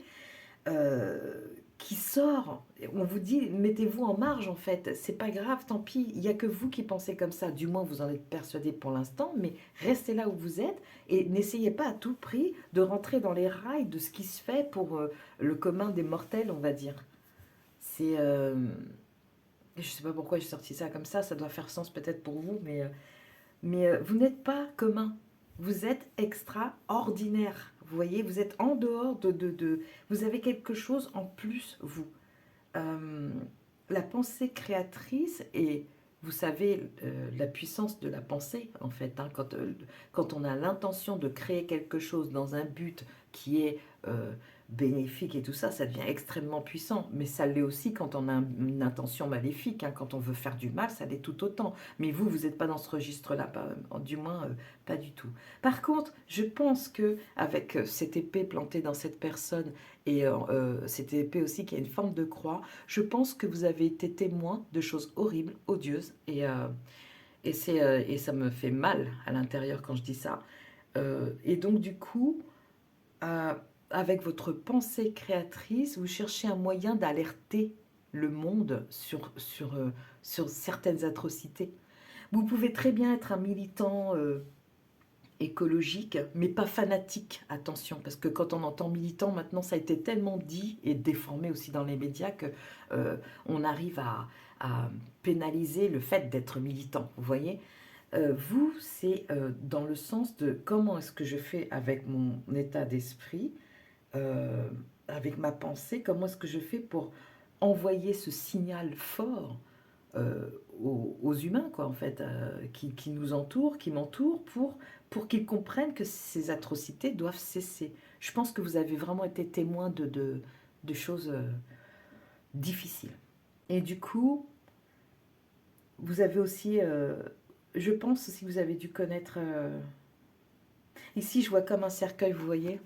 euh, qui sort. On vous dit, mettez-vous en marge en fait. C'est pas grave, tant pis. Il n'y a que vous qui pensez comme ça. Du moins, vous en êtes persuadé pour l'instant. Mais restez là où vous êtes et n'essayez pas à tout prix de rentrer dans les rails de ce qui se fait pour le commun des mortels, on va dire. C'est, je sais pas pourquoi j'ai sorti ça comme ça. Ça doit faire sens peut-être pour vous, mais vous n'êtes pas commun. Vous êtes extraordinaire. Vous voyez, vous êtes en dehors vous avez quelque chose en plus, vous. Euh, la pensée créatrice et vous savez la puissance de la pensée, en fait. Hein, quand on a l'intention de créer quelque chose dans un but qui est bénéfique et tout ça, ça devient extrêmement puissant. Mais ça l'est aussi quand on a une intention maléfique. Hein, quand on veut faire du mal, ça l'est tout autant. Mais vous n'êtes pas dans ce registre-là, du moins pas du tout. Par contre, je pense que avec cette épée plantée dans cette personne et cette épée aussi qui a une forme de croix, je pense que vous avez été témoin de choses horribles, odieuses, et ça me fait mal à l'intérieur quand je dis ça. Et donc du coup, euh, avec votre pensée créatrice, vous cherchez un moyen d'alerter le monde sur certaines atrocités. Vous pouvez très bien être un militant écologique, mais pas fanatique, attention, parce que quand on entend militant, maintenant ça a été tellement dit et déformé aussi dans les médias que on arrive à pénaliser le fait d'être militant, vous voyez. Vous, c'est dans le sens de comment est-ce que je fais avec mon état d'esprit, euh, avec ma pensée, comment est-ce que je fais pour envoyer ce signal fort euh, aux humains, quoi, en fait, qui nous entourent, qui m'entourent, pour qu'ils comprennent que ces atrocités doivent cesser. Je pense que vous avez vraiment été témoin de choses difficiles. Et du coup, vous avez aussi, je pense aussi que vous avez dû connaître, ici je vois comme un cercueil, vous voyez,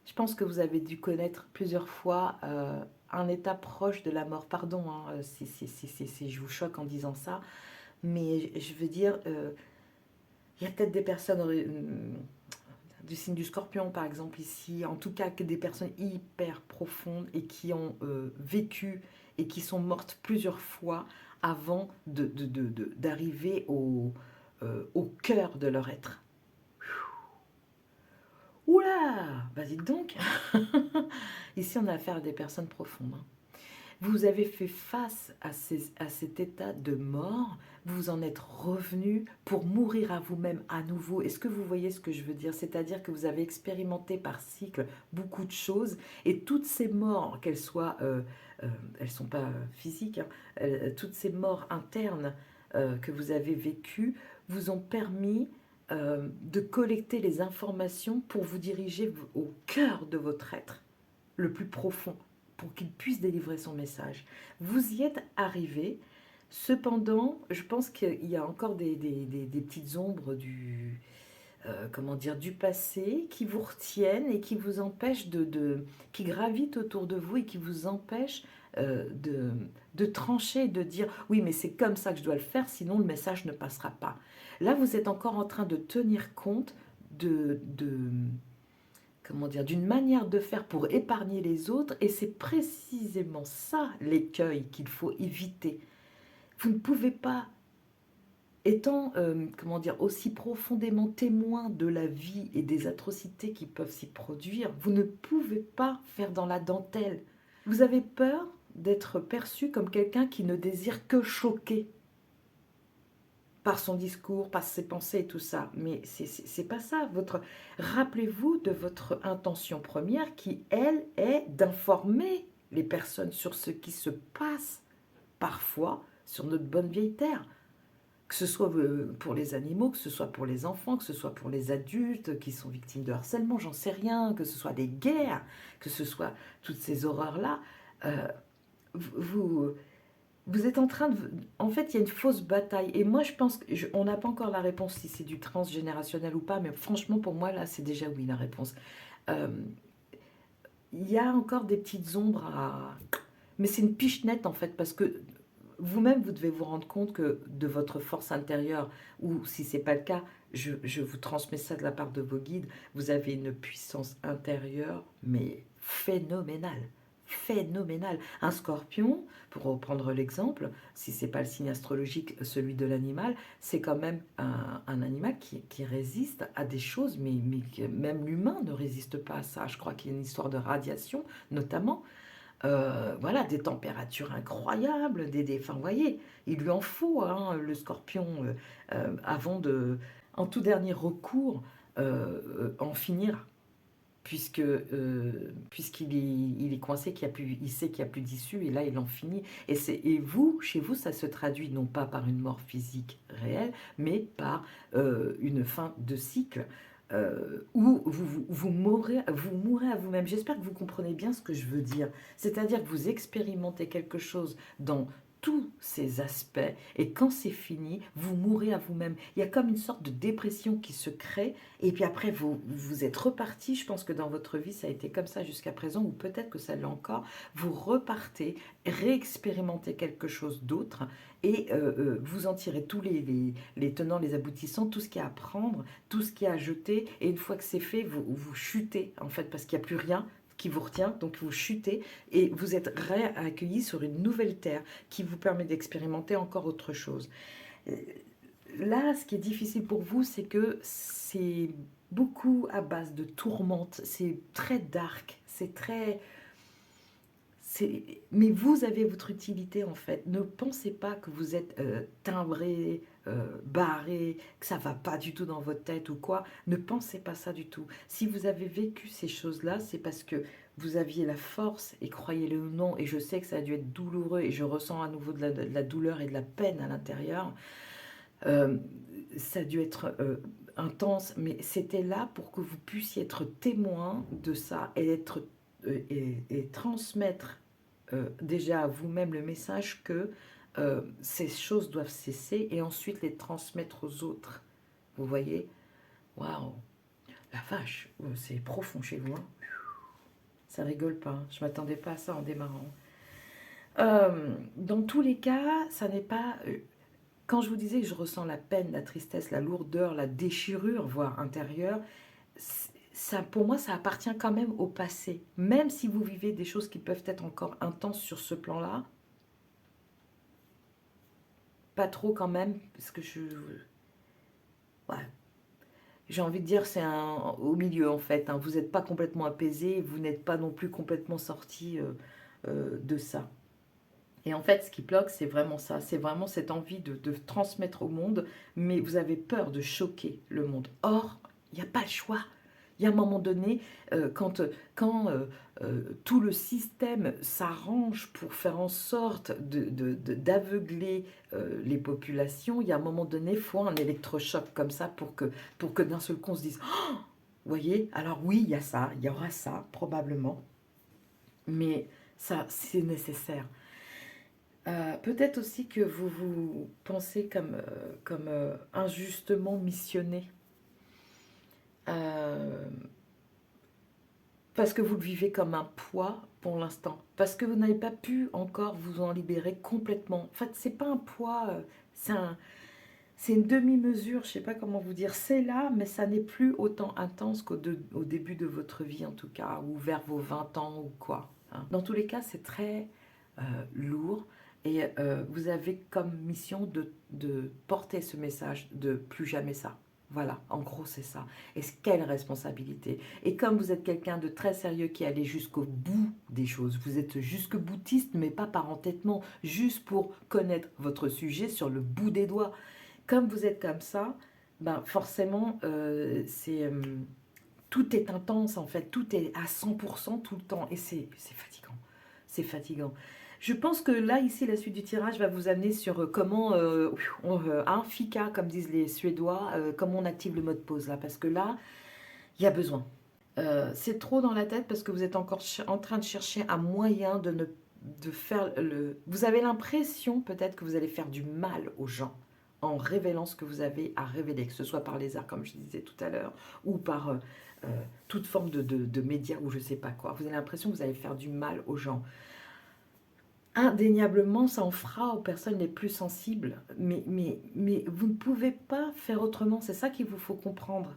je pense que vous avez dû connaître plusieurs fois un état proche de la mort. Pardon, hein, si je vous choque en disant ça, mais je veux dire, il y a peut-être des personnes du signe du scorpion, par exemple, ici, en tout cas que des personnes hyper profondes et qui ont vécu et qui sont mortes plusieurs fois avant d'arriver au cœur de leur être. Oula, bah dites donc. Ici, on a affaire à des personnes profondes. Hein. Vous avez fait face à cet état de mort, vous en êtes revenu pour mourir à vous-même à nouveau. Est-ce que vous voyez ce que je veux dire? C'est-à-dire que vous avez expérimenté par cycle beaucoup de choses et toutes ces morts, qu'elles soient, elles ne sont pas physiques, hein, toutes ces morts internes que vous avez vécues vous ont permis de collecter les informations pour vous diriger au cœur de votre être, le plus profond, pour qu'il puisse délivrer son message. Vous y êtes arrivé, cependant, je pense qu'il y a encore des petites ombres comment dire, du passé qui vous retiennent et qui vous empêchent qui gravitent autour de vous et qui vous empêchent de trancher, de dire oui mais c'est comme ça que je dois le faire sinon le message ne passera pas. Là vous êtes encore en train de tenir compte comment dire, d'une manière de faire pour épargner les autres et c'est précisément ça l'écueil qu'il faut éviter. Vous ne pouvez pas étant, comment dire, aussi profondément témoin de la vie et des atrocités qui peuvent s'y produire, vous ne pouvez pas faire dans la dentelle. Vous avez peur d'être perçu comme quelqu'un qui ne désire que choquer par son discours, par ses pensées et tout ça. Mais c'est pas ça. Rappelez-vous de votre intention première qui, elle, est d'informer les personnes sur ce qui se passe parfois sur notre bonne vieille terre. Que ce soit pour les animaux, que ce soit pour les enfants, que ce soit pour les adultes qui sont victimes de harcèlement, j'en sais rien, que ce soit des guerres, que ce soit toutes ces horreurs-là, vous, vous êtes en train de... En fait, il y a une fausse bataille. Et moi, je pense qu'on n'a pas encore la réponse si c'est du transgénérationnel ou pas, mais franchement, pour moi, là, c'est déjà oui, la réponse. Euh, Il y a encore des petites ombres à... Mais c'est une pichenette, en fait, parce que vous-même, vous devez vous rendre compte que de votre force intérieure, ou si ce n'est pas le cas, je vous transmets ça de la part de vos guides, vous avez une puissance intérieure, mais phénoménale. Phénoménale. Un scorpion, pour reprendre l'exemple, si ce n'est pas le signe astrologique, celui de l'animal, c'est quand même un animal qui résiste à des choses, mais même l'humain ne résiste pas à ça. Je crois qu'il y a une histoire de radiation, notamment. Voilà, des températures incroyables, enfin, vous voyez, il lui en faut, hein, le scorpion, avant en tout dernier recours, en finir, puisqu'il il est coincé, il sait qu'il n'y a plus d'issue, et là, il en finit. Et vous, chez vous, ça se traduit non pas par une mort physique réelle, mais par une fin de cycle où vous mourrez à vous-même. J'espère que vous comprenez bien ce que je veux dire. C'est-à-dire que vous expérimentez quelque chose dans tous ces aspects et quand c'est fini, vous mourrez à vous-même. Il y a comme une sorte de dépression qui se crée et puis après vous êtes reparti. Je pense que dans votre vie ça a été comme ça jusqu'à présent ou peut-être que ça l'est encore. Vous repartez, réexpérimentez quelque chose d'autre et vous en tirez tous les tenants, les aboutissants, tout ce qu'il y a à prendre, tout ce qu'il y a à jeter et une fois que c'est fait, vous chutez en fait parce qu'il n'y a plus rien qui vous retient, donc vous chutez et vous êtes réaccueilli sur une nouvelle terre qui vous permet d'expérimenter encore autre chose. Là, ce qui est difficile pour vous, c'est que c'est beaucoup à base de tourmente, c'est très dark, c'est très... Mais vous avez votre utilité en fait. Ne pensez pas que vous êtes timbré, barré, que ça va pas du tout dans votre tête ou quoi. Ne pensez pas ça du tout. Si vous avez vécu ces choses-là, c'est parce que vous aviez la force, et croyez-le ou non, et je sais que ça a dû être douloureux, et je ressens à nouveau de la douleur et de la peine à l'intérieur. Ça a dû être intense, mais c'était là pour que vous puissiez être témoin de ça et transmettre déjà à vous-même le message que ces choses doivent cesser et ensuite les transmettre aux autres. Vous voyez? Waouh! La vache, c'est profond chez vous. Hein, ça rigole pas. Hein. Je m'attendais pas à ça en démarrant. Dans tous les cas, ça n'est pas... Quand je vous disais que je ressens la peine, la tristesse, la lourdeur, la déchirure, voire intérieure, ça, pour moi, ça appartient quand même au passé. Même si vous vivez des choses qui peuvent être encore intenses sur ce plan-là, pas trop quand même, parce que ouais, j'ai envie de dire, c'est au milieu en fait. Hein. Vous n'êtes pas complètement apaisé, vous n'êtes pas non plus complètement sorti de ça. Et en fait, ce qui bloque, c'est vraiment ça. C'est vraiment cette envie de transmettre au monde, mais vous avez peur de choquer le monde. Or, il n'y a pas le choix. Il y a un moment donné, quand tout le système s'arrange pour faire en sorte d'aveugler les populations, il y a un moment donné, il faut un électrochoc comme ça pour que d'un seul coup on se dise, oh, vous voyez, alors oui, il y a ça, il y aura ça, probablement, mais ça, c'est nécessaire. Peut-être aussi que vous vous pensez comme injustement missionné. Euh, Parce que vous le vivez comme un poids pour l'instant. Parce que vous n'avez pas pu encore vous en libérer complètement. En fait, c'est pas un poids, c'est c'est une demi-mesure, je sais pas comment vous dire. C'est là, mais ça n'est plus autant intense au début de votre vie en tout cas, ou vers vos 20 ans ou quoi, hein. Dans tous les cas, c'est très lourd et vous avez comme mission de porter ce message de plus jamais ça. Voilà, en gros c'est ça. Et quelle responsabilité. Et comme vous êtes quelqu'un de très sérieux qui allait jusqu'au bout des choses, vous êtes jusque boutiste, mais pas par entêtement, juste pour connaître votre sujet sur le bout des doigts. Comme vous êtes comme ça, ben forcément, tout est intense en fait, tout est à 100% tout le temps et c'est fatigant. C'est fatigant. Je pense que là, ici, la suite du tirage va vous amener sur comment, un fika, comme disent les Suédois, comment on active le mode pause là, parce que là, il y a besoin. C'est trop dans la tête parce que vous êtes encore en train de chercher un moyen de faire le... Vous avez l'impression peut-être que vous allez faire du mal aux gens en révélant ce que vous avez à révéler, que ce soit par les arts, comme je disais tout à l'heure, ou par toute forme de médias ou je sais pas quoi. Vous avez l'impression que vous allez faire du mal aux gens. Indéniablement, ça en fera aux personnes les plus sensibles, mais vous ne pouvez pas faire autrement, c'est ça qu'il vous faut comprendre.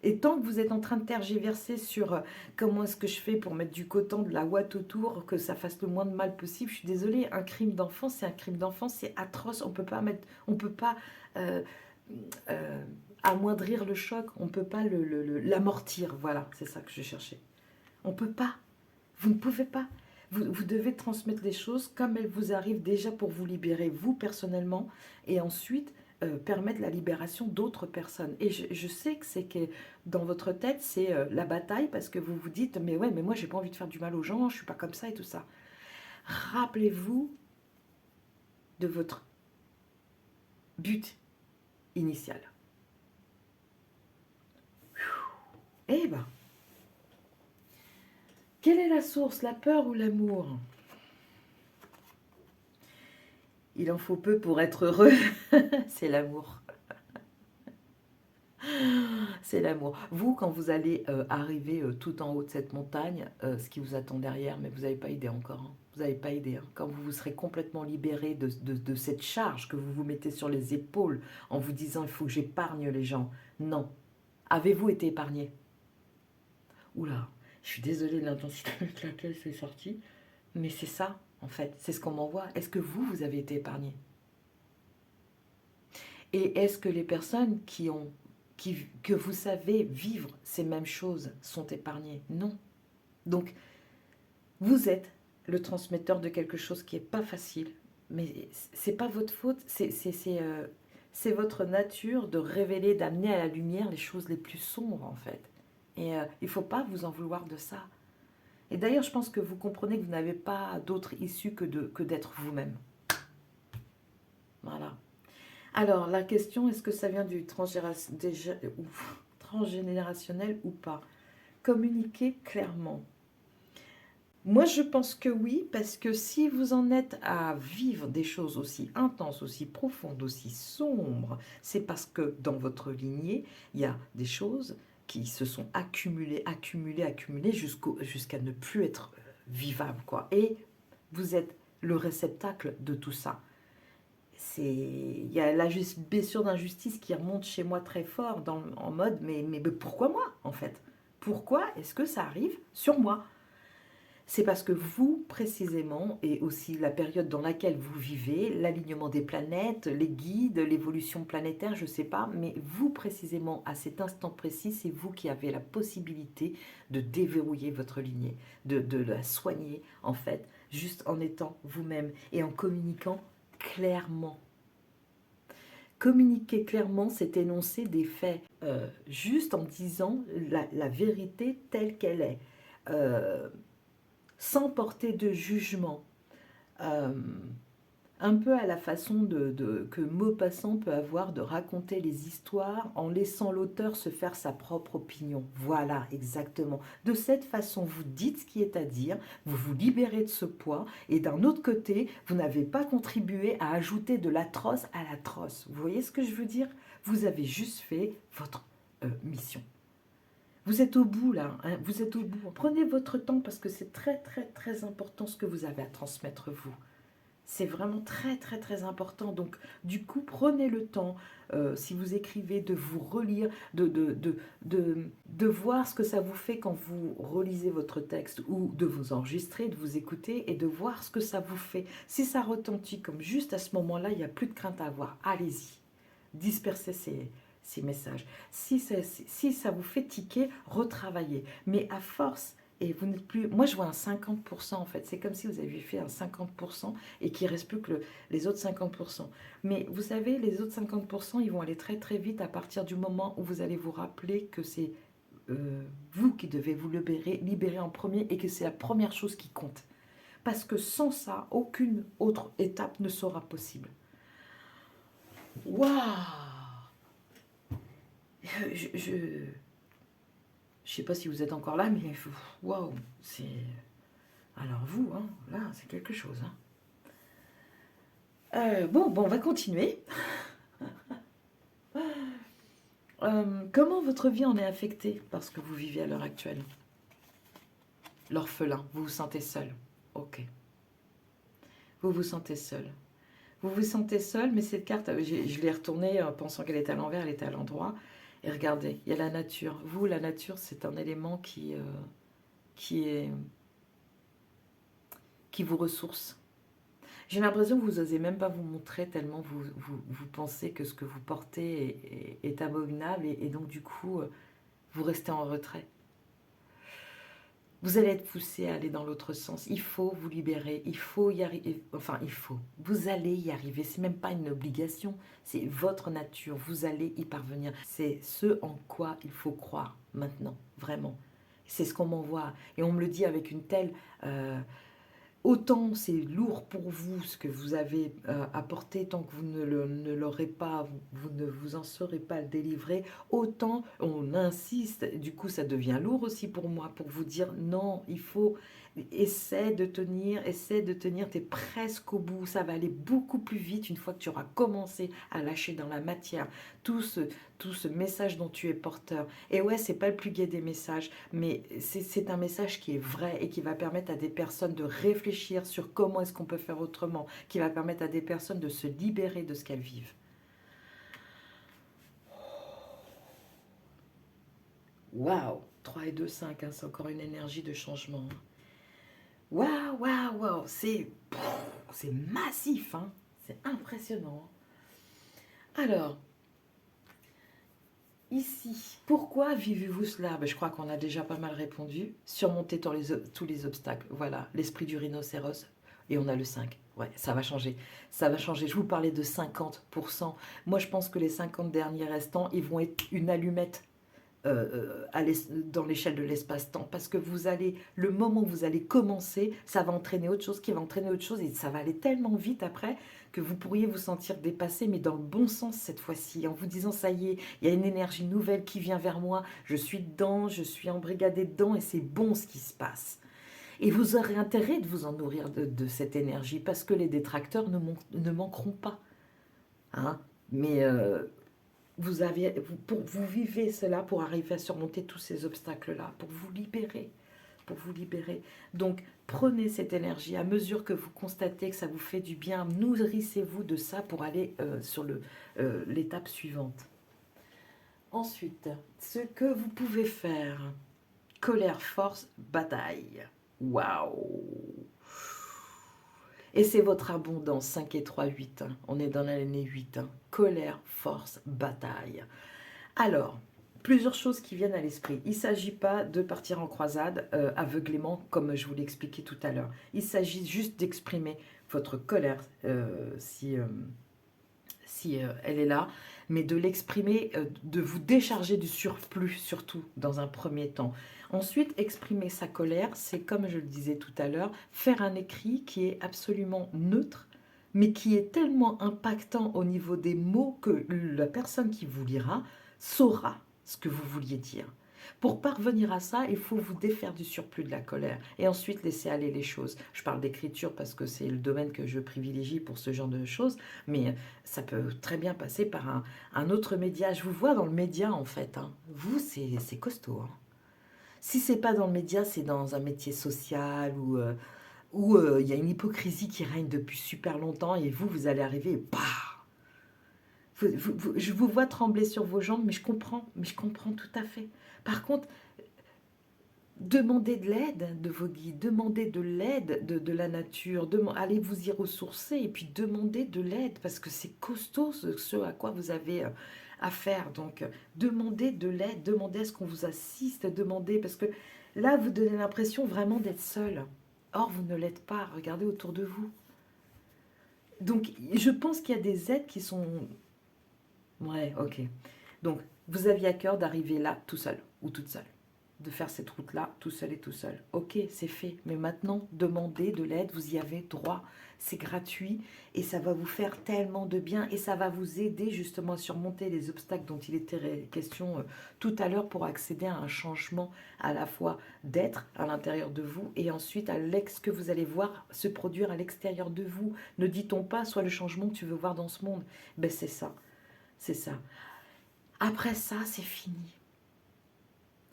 Et tant que vous êtes en train de tergiverser sur comment est-ce que je fais pour mettre du coton, de la ouate autour, que ça fasse le moins de mal possible, je suis désolée, un crime d'enfant, c'est un crime d'enfant, c'est atroce, on peut pas euh, euh, amoindrir le choc, on peut pas l'amortir, voilà, c'est ça que je cherchais. On peut pas, vous ne pouvez pas. Vous devez transmettre les choses comme elles vous arrivent déjà pour vous libérer, vous personnellement, et ensuite permettre la libération d'autres personnes. Et je sais que c'est que dans votre tête, c'est la bataille parce que vous vous dites, mais ouais, mais moi j'ai pas envie de faire du mal aux gens, je suis pas comme ça et tout ça. Rappelez-vous de votre but initial. Eh ben, quelle est la source, la peur ou l'amour? Il en faut peu pour être heureux, c'est l'amour. C'est l'amour. Vous, quand vous allez arriver tout en haut de cette montagne, ce qui vous attend derrière, mais vous n'avez pas idée encore, hein. Vous n'avez pas idée, hein. Quand vous vous serez complètement libéré de cette charge que vous vous mettez sur les épaules en vous disant il faut que j'épargne les gens. Non. Avez-vous été épargné? Oula, je suis désolée de l'intensité avec laquelle c'est sorti, mais c'est ça, en fait. C'est ce qu'on m'envoie. Est-ce que vous avez été épargné? Et est-ce que les personnes que vous savez vivre ces mêmes choses sont épargnées? Non. Donc, vous êtes le transmetteur de quelque chose qui n'est pas facile, mais c'est pas votre faute, c'est votre nature de révéler, d'amener à la lumière les choses les plus sombres, en fait. Et il ne faut pas vous en vouloir de ça. Et d'ailleurs, je pense que vous comprenez que vous n'avez pas d'autre issue que d'être vous-même. Voilà. Alors, la question, est-ce que ça vient du transgénérationnel ou pas? Communiquer clairement. Moi, je pense que oui, parce que si vous en êtes à vivre des choses aussi intenses, aussi profondes, aussi sombres, c'est parce que dans votre lignée, il y a des choses qui se sont accumulées, accumulées, accumulées jusqu'à ne plus être vivables, quoi. Et vous êtes le réceptacle de tout ça. Il y a la blessure d'injustice qui remonte chez moi très fort en mode mais pourquoi moi en fait? Pourquoi est-ce que ça arrive sur moi? C'est parce que vous précisément et aussi la période dans laquelle vous vivez, l'alignement des planètes, les guides, l'évolution planétaire, je ne sais pas, mais vous précisément à cet instant précis, c'est vous qui avez la possibilité de déverrouiller votre lignée, de la soigner en fait, juste en étant vous-même et en communiquant clairement. Communiquer clairement, c'est énoncer des faits, juste en disant la vérité telle qu'elle est, euh, sans porter de jugement. Euh, un peu à la façon que Maupassant peut avoir de raconter les histoires en laissant l'auteur se faire sa propre opinion. Voilà, exactement. De cette façon, vous dites ce qui est à dire, vous vous libérez de ce poids, et d'un autre côté, vous n'avez pas contribué à ajouter de l'atroce à l'atroce. Vous voyez ce que je veux dire? Vous avez juste fait votre mission. Vous êtes au bout là, hein, vous êtes au bout. Prenez votre temps parce que c'est très très très important ce que vous avez à transmettre vous. C'est vraiment très très très important. Donc du coup, prenez le temps, si vous écrivez, de vous relire, de voir ce que ça vous fait quand vous relisez votre texte ou de vous enregistrer, de vous écouter et de voir ce que ça vous fait. Si ça retentit comme juste à ce moment-là, il n'y a plus de crainte à avoir. Allez-y, dispersez ces messages. Si ça vous fait tiquer, retravaillez. Mais à force, et vous n'êtes plus... Moi, je vois un 50% en fait. C'est comme si vous aviez fait un 50% et qu'il ne reste plus que les autres 50%. Mais vous savez, les autres 50%, ils vont aller très très vite à partir du moment où vous allez vous rappeler que c'est vous qui devez vous libérer en premier et que c'est la première chose qui compte. Parce que sans ça, aucune autre étape ne sera possible. Waouh! Je sais pas si vous êtes encore là, mais waouh, c'est... Alors vous, hein, là, c'est quelque chose. Hein. Bon, on va continuer. Comment votre vie en est affectée par ce que vous vivez à l'heure actuelle? L'orphelin, vous vous sentez seul. Ok. Vous vous sentez seul. Vous vous sentez seul, mais cette carte, je l'ai retournée pensant qu'elle était à l'envers, elle était à l'endroit. Et regardez, il y a la nature. Vous, la nature, c'est un élément qui vous ressource. J'ai l'impression que vous n'osez même pas vous montrer tellement vous pensez que ce que vous portez est abominable et donc du coup, vous restez en retrait. Vous allez être poussé à aller dans l'autre sens. Il faut vous libérer, il faut y arriver. Enfin, il faut. Vous allez y arriver. C'est même pas une obligation. C'est votre nature. Vous allez y parvenir. C'est ce en quoi il faut croire maintenant, vraiment. C'est ce qu'on m'envoie. Et on me le dit avec une telle... autant c'est lourd pour vous ce que vous avez apporté tant que vous ne l'aurez pas, vous ne vous en serez pas délivré, autant on insiste, du coup ça devient lourd aussi pour moi, pour vous dire non, il faut, essaie de tenir, t'es presque au bout, ça va aller beaucoup plus vite une fois que tu auras commencé à lâcher dans la matière tout ce message dont tu es porteur. Et ouais, c'est pas le plus gai des messages, mais c'est un message qui est vrai et qui va permettre à des personnes de réfléchir sur comment est-ce qu'on peut faire autrement, qui va permettre à des personnes de se libérer de ce qu'elles vivent. Waouh, 3 et 2, 5, hein, c'est encore une énergie de changement. Waouh, waouh, waouh, c'est massif, hein, c'est impressionnant. Alors, ici, pourquoi vivez-vous cela? Je crois qu'on a déjà pas mal répondu. Surmonter tous les obstacles. Voilà, l'esprit du rhinocéros. Et on a le 5. Ouais, ça va changer. Ça va changer. Je vous parlais de 50%. Moi, je pense que les 50 derniers restants, ils vont être une allumette dans l'échelle de l'espace-temps. Parce que le moment où vous allez commencer, ça va entraîner autre chose qui va entraîner autre chose. Et ça va aller tellement vite après que vous pourriez vous sentir dépassé, mais dans le bon sens cette fois-ci, en vous disant ça y est, il y a une énergie nouvelle qui vient vers moi, je suis dedans, je suis embrigadé dedans et c'est bon ce qui se passe. Et vous aurez intérêt de vous en nourrir de cette énergie parce que les détracteurs ne manqueront pas. Hein, mais vous vivez cela pour arriver à surmonter tous ces obstacles-là, pour vous libérer. Pour vous libérer. Donc, prenez cette énergie à mesure que vous constatez que ça vous fait du bien. Nourrissez-vous de ça pour aller sur l'étape suivante. Ensuite, ce que vous pouvez faire. Colère, force, bataille. Waouh! Et c'est votre abondance, 5 et 3, 8. Hein. On est dans l'année 8. Hein. Colère, force, bataille. Alors, plusieurs choses qui viennent à l'esprit. Il ne s'agit pas de partir en croisade aveuglément, comme je vous l'ai expliqué tout à l'heure. Il s'agit juste d'exprimer votre colère, si si elle est là, mais de l'exprimer, de vous décharger du surplus, surtout dans un premier temps. Ensuite, exprimer sa colère, c'est comme je le disais tout à l'heure, faire un écrit qui est absolument neutre, mais qui est tellement impactant au niveau des mots que la personne qui vous lira saura ce que vous vouliez dire. Pour parvenir à ça, il faut vous défaire du surplus de la colère et ensuite laisser aller les choses. Je parle d'écriture parce que c'est le domaine que je privilégie pour ce genre de choses, mais ça peut très bien passer par un autre média. Je vous vois dans le média en fait, hein. Vous, c'est costaud, hein. Si c'est pas dans le média, c'est dans un métier social où il y a une hypocrisie qui règne depuis super longtemps et vous allez arriver et bah, je vous vois trembler sur vos jambes, mais je comprends tout à fait. Par contre, demandez de l'aide de vos guides, demandez de l'aide de la nature, allez vous y ressourcer et puis demandez de l'aide parce que c'est costaud ce à quoi vous avez affaire. Donc, demandez de l'aide, demandez à ce qu'on vous assiste, demandez parce que là, vous donnez l'impression vraiment d'être seul. Or, vous ne l'êtes pas. Regardez autour de vous. Donc, je pense qu'il y a des aides qui sont... Ouais, ok. Donc, vous aviez à cœur d'arriver là tout seul ou toute seule, de faire cette route-là tout seul et tout seul. Ok, c'est fait. Mais maintenant, demandez de l'aide, vous y avez droit. C'est gratuit et ça va vous faire tellement de bien et ça va vous aider justement à surmonter les obstacles dont il était question tout à l'heure pour accéder à un changement à la fois d'être à l'intérieur de vous et ensuite à ce que vous allez voir se produire à l'extérieur de vous. Ne dit-on pas, soit le changement que tu veux voir dans ce monde? Ben c'est ça, c'est ça. Après ça, c'est fini.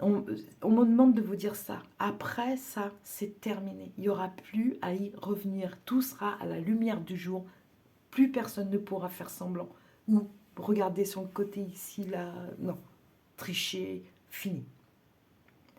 On, on me demande de vous dire ça. Après ça, c'est terminé. Il n'y aura plus à y revenir. Tout sera à la lumière du jour. Plus personne ne pourra faire semblant. Ou regarder sur le côté ici, là. Non. Tricher. Fini.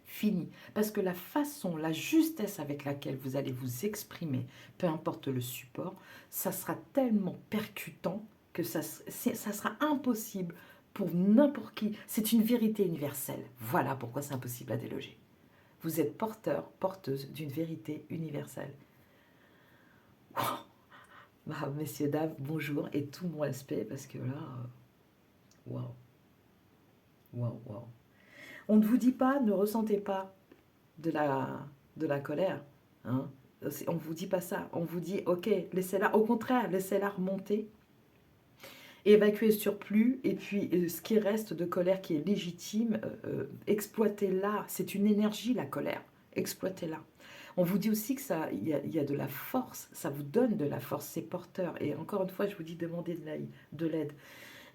Fini. Parce que la façon, la justesse avec laquelle vous allez vous exprimer, peu importe le support, ça sera tellement percutant que ça sera impossible pour n'importe qui. C'est une vérité universelle. Voilà pourquoi c'est impossible à déloger. Vous êtes porteur, porteuse d'une vérité universelle. Bah, messieurs, dames, bonjour et tout mon respect parce que là, waouh, waouh, waouh. On ne vous dit pas, ne ressentez pas de la colère. Hein. On ne vous dit pas ça. On vous dit, ok, laissez-la, au contraire, laissez-la remonter, évacuer le surplus, et puis ce qui reste de colère qui est légitime, exploitez-la. C'est une énergie, la colère. Exploitez-la. On vous dit aussi que ça, il y a de la force, ça vous donne de la force, c'est porteur. Et encore une fois, je vous dis, demandez de l'aide.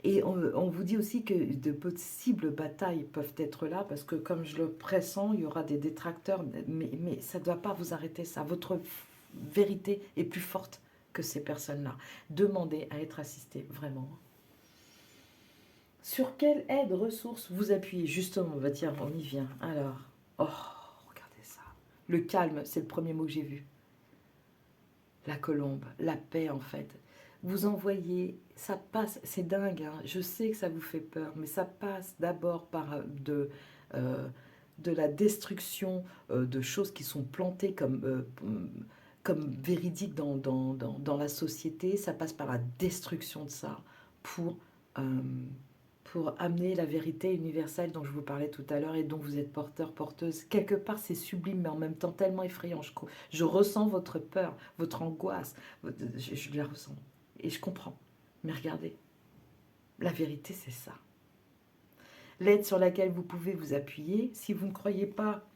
Et on vous dit aussi que de possibles batailles peuvent être là, parce que comme je le pressens, il y aura des détracteurs, mais ça ne doit pas vous arrêter, ça. Votre vérité est plus forte que ces personnes-là. Demandez à être assisté, vraiment. Sur quelle aide, ressource vous appuyez? Justement, bah tiens, on y vient. Alors, oh, regardez ça. Le calme, c'est le premier mot que j'ai vu. La colombe, la paix en fait. Vous envoyez, ça passe, c'est dingue, hein, je sais que ça vous fait peur, mais ça passe d'abord par de la destruction de choses qui sont plantées comme véridiques dans la société, ça passe par la destruction de ça pour, euh, pour amener la vérité universelle dont je vous parlais tout à l'heure et dont vous êtes porteur, porteuse. Quelque part, c'est sublime, mais en même temps tellement effrayant. Je ressens votre peur, votre angoisse, je la ressens. Et je comprends. Mais regardez, la vérité, c'est ça. L'aide sur laquelle vous pouvez vous appuyer, si vous ne croyez pas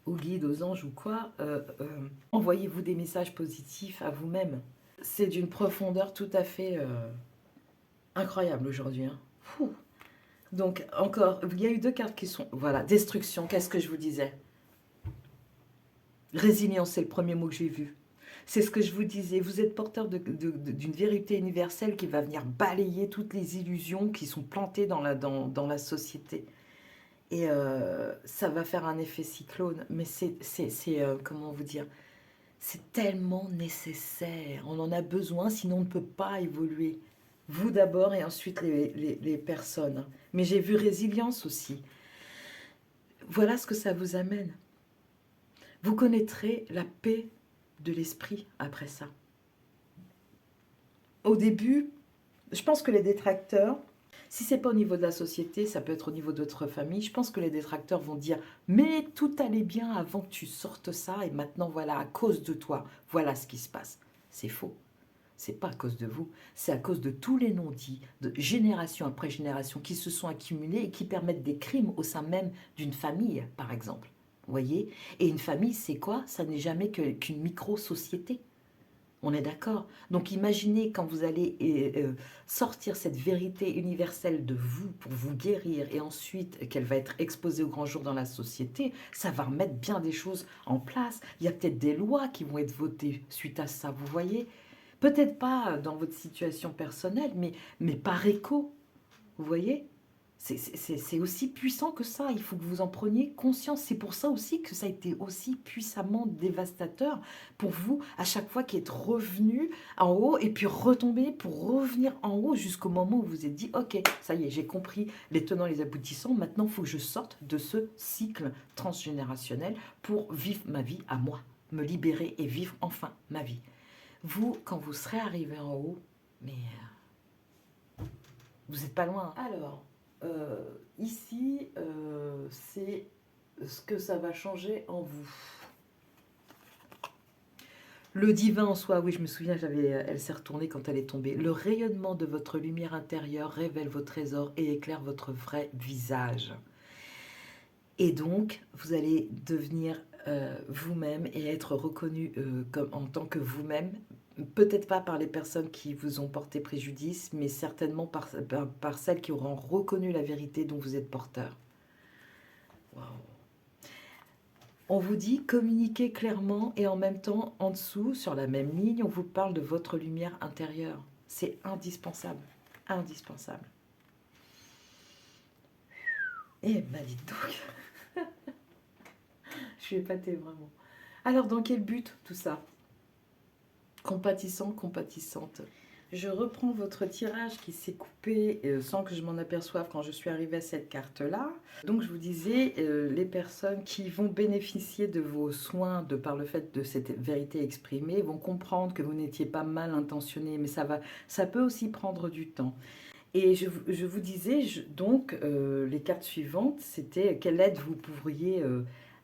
aux guides, aux anges ou quoi, envoyez-vous des messages positifs à vous-même. C'est d'une profondeur tout à fait incroyable aujourd'hui. Hein. Donc, encore, il y a eu deux cartes qui sont... Voilà, destruction, qu'est-ce que je vous disais? Résilience, c'est le premier mot que j'ai vu. C'est ce que je vous disais, vous êtes porteur d'une vérité universelle qui va venir balayer toutes les illusions qui sont plantées dans la société. Et ça va faire un effet cyclone, mais comment vous dire, c'est tellement nécessaire, on en a besoin, sinon on ne peut pas évoluer. Vous d'abord et ensuite les personnes. Mais j'ai vu résilience aussi. Voilà ce que ça vous amène. Vous connaîtrez la paix de l'esprit après ça. Au début, Je pense que les détracteurs, si c'est pas au niveau de la société, ça peut être au niveau de votre famille. Je pense que les détracteurs vont dire, mais tout allait bien avant que tu sortes ça et maintenant voilà, à cause de toi, voilà ce qui se passe. C'est faux. C'est pas à cause de vous, c'est à cause de tous les non-dits, de génération après génération, qui se sont accumulés et qui permettent des crimes au sein même d'une famille, par exemple. Vous voyez? Et une famille, c'est quoi? Ça n'est jamais qu'une micro-société. On est d'accord. Donc imaginez quand vous allez sortir cette vérité universelle de vous pour vous guérir et ensuite qu'elle va être exposée au grand jour dans la société, ça va remettre bien des choses en place. Il y a peut-être des lois qui vont être votées suite à ça, vous voyez? Peut-être pas dans votre situation personnelle, mais par écho, vous voyez? C'est aussi puissant que ça, il faut que vous en preniez conscience. C'est pour ça aussi que ça a été aussi puissamment dévastateur pour vous, à chaque fois qui êtes revenu en haut et puis retomber pour revenir en haut jusqu'au moment où vous vous êtes dit, ok, ça y est, j'ai compris les tenants et les aboutissants, maintenant il faut que je sorte de ce cycle transgénérationnel pour vivre ma vie à moi, me libérer et vivre enfin ma vie. Vous, quand vous serez arrivé en haut, mais vous n'êtes pas loin. Alors, ici, c'est ce que ça va changer en vous. Le divin en soi, oui, je me souviens, elle s'est retournée quand elle est tombée. Le rayonnement de votre lumière intérieure révèle vos trésors et éclaire votre vrai visage. Et donc, vous allez devenir vous-même et être reconnu en tant que vous-même. Peut-être pas par les personnes qui vous ont porté préjudice, mais certainement par celles qui auront reconnu la vérité dont vous êtes porteur. Wow. On vous dit communiquez clairement et en même temps, en dessous, sur la même ligne, on vous parle de votre lumière intérieure. C'est indispensable. Indispensable. Eh ben, dites donc. Je suis épatée, vraiment. Alors, dans quel but tout ça? Compatissant, compatissante. Je reprends votre tirage qui s'est coupé sans que je m'en aperçoive quand je suis arrivée à cette carte-là. Donc je vous disais, les personnes qui vont bénéficier de vos soins de par le fait de cette vérité exprimée vont comprendre que vous n'étiez pas mal intentionné, mais ça peut aussi prendre du temps. Et je vous disais, donc, les cartes suivantes, c'était quelle aide vous pourriez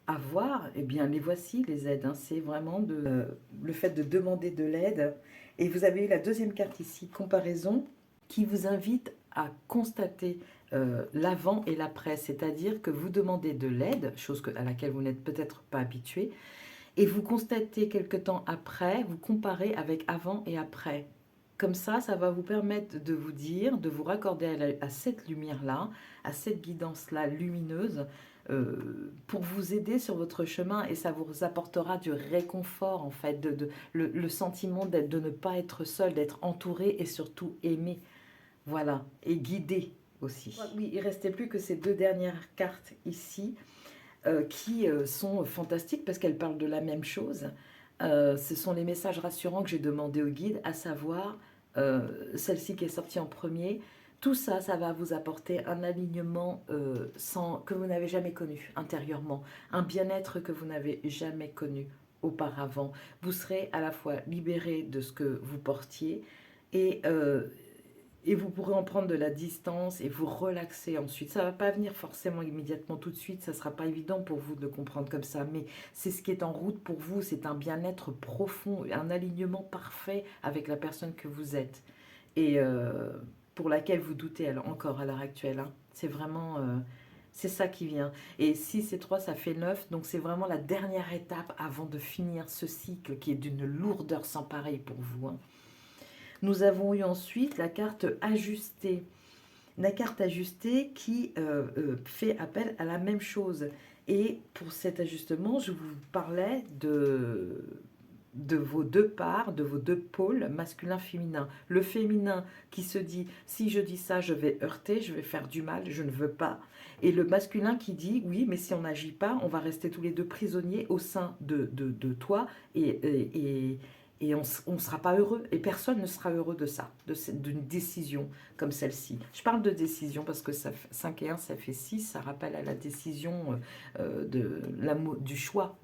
avoir. Eh bien, les voici, les aides. Hein. C'est vraiment le fait de demander de l'aide. Et vous avez eu la deuxième carte ici, comparaison, qui vous invite à constater l'avant et l'après. C'est-à-dire que vous demandez de l'aide, chose à laquelle vous n'êtes peut-être pas habitué, et vous constatez quelque temps après, vous comparez avec avant et après. Comme ça va vous permettre de vous dire, de vous raccorder à cette lumière-là, à cette guidance-là lumineuse, pour vous aider sur votre chemin et ça vous apportera du réconfort en fait, le sentiment de ne pas être seul, d'être entouré et surtout aimé. Voilà, et guidé aussi. Oui, il ne restait plus que ces deux dernières cartes ici qui sont fantastiques parce qu'elles parlent de la même chose. Ce sont les messages rassurants que j'ai demandé au guide, à savoir celle-ci qui est sortie en premier. Tout ça, ça va vous apporter un alignement que vous n'avez jamais connu intérieurement, un bien-être que vous n'avez jamais connu auparavant. Vous serez à la fois libéré de ce que vous portiez et vous pourrez en prendre de la distance et vous relaxer ensuite. Ça ne va pas venir forcément immédiatement tout de suite, ça ne sera pas évident pour vous de le comprendre comme ça, mais c'est ce qui est en route pour vous, c'est un bien-être profond, un alignement parfait avec la personne que vous êtes et pour laquelle vous doutez encore à l'heure actuelle. Hein. C'est vraiment... c'est ça qui vient. Et 6 et 3, ça fait 9, donc c'est vraiment la dernière étape avant de finir ce cycle qui est d'une lourdeur sans pareil pour vous. Hein. Nous avons eu ensuite la carte ajustée. La carte ajustée qui fait appel à la même chose. Et pour cet ajustement, je vous parlais de vos deux parts, de vos deux pôles, masculin-féminin. Le féminin qui se dit, si je dis ça, je vais heurter, je vais faire du mal, je ne veux pas. Et le masculin qui dit, oui, mais si on n'agit pas, on va rester tous les deux prisonniers au sein de toi Et on ne sera pas heureux, et personne ne sera heureux de ça, d'une décision comme celle-ci. Je parle de décision parce que 5 et 1, ça fait 6, ça rappelle à la décision du choix,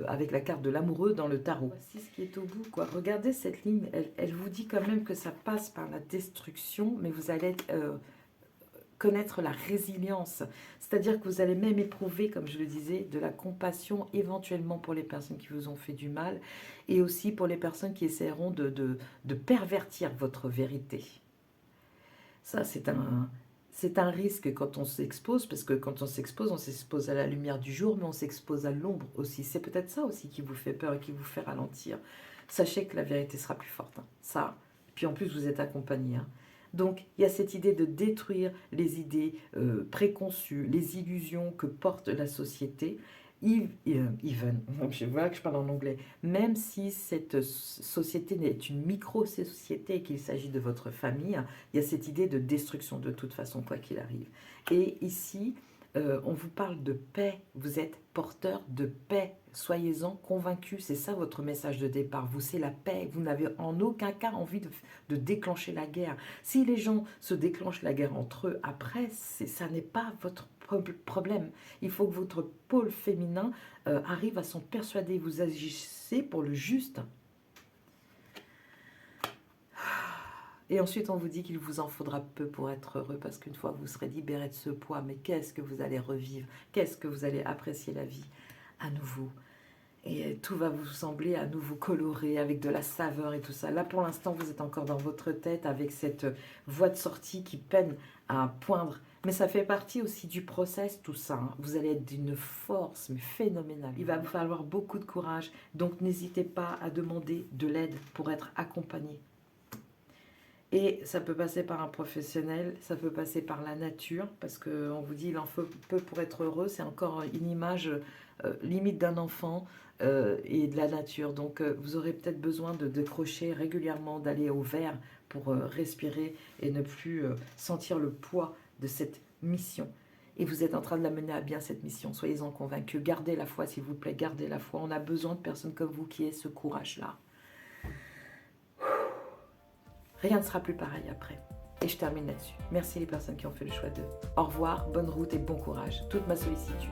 avec la carte de l'amoureux dans le tarot. Voici ce qui est au bout, quoi. Regardez cette ligne, elle vous dit quand même que ça passe par la destruction, mais vous allez connaître la résilience, c'est-à-dire que vous allez même éprouver, comme je le disais, de la compassion éventuellement pour les personnes qui vous ont fait du mal et aussi pour les personnes qui essaieront de pervertir votre vérité. Ça, c'est un risque quand on s'expose, parce que quand on s'expose à la lumière du jour, mais on s'expose à l'ombre aussi. C'est peut-être ça aussi qui vous fait peur et qui vous fait ralentir. Sachez que la vérité sera plus forte, hein. Ça, puis en plus, vous êtes accompagné, hein. Donc, il y a cette idée de détruire les idées préconçues, les illusions que porte la société. Even, voilà que je parle en anglais, même si cette société est une micro-société et qu'il s'agit de votre famille, il y a cette idée de destruction de toute façon, quoi qu'il arrive. Et ici, on vous parle de paix, vous êtes porteur de paix, soyez-en convaincus, c'est ça votre message de départ, vous c'est la paix, vous n'avez en aucun cas envie de déclencher la guerre. Si les gens se déclenchent la guerre entre eux après, ça n'est pas votre problème. Il faut que votre pôle féminin arrive à s'en persuader, vous agissez pour le juste. Et ensuite, on vous dit qu'il vous en faudra peu pour être heureux, parce qu'une fois que vous serez libéré de ce poids, mais qu'est-ce que vous allez revivre? Qu'est-ce que vous allez apprécier la vie à nouveau? Et tout va vous sembler à nouveau coloré, avec de la saveur et tout ça. Là, pour l'instant, vous êtes encore dans votre tête, avec cette voie de sortie qui peine à poindre. Mais ça fait partie aussi du process, tout ça, hein. Vous allez être d'une force mais phénoménale. Il va vous falloir beaucoup de courage. Donc, n'hésitez pas à demander de l'aide pour être accompagné. Et ça peut passer par un professionnel, ça peut passer par la nature, parce qu'on vous dit il en faut peu pour être heureux, c'est encore une image limite d'un enfant et de la nature. Donc vous aurez peut-être besoin de décrocher régulièrement, d'aller au vert pour respirer et ne plus sentir le poids de cette mission. Et vous êtes en train de la mener à bien, cette mission, soyez-en convaincus. Gardez la foi, s'il vous plaît, gardez la foi. On a besoin de personnes comme vous qui aient ce courage-là. Rien ne sera plus pareil après. Et je termine là-dessus. Merci les personnes qui ont fait le choix d'eux. Au revoir, bonne route et bon courage. Toute ma sollicitude.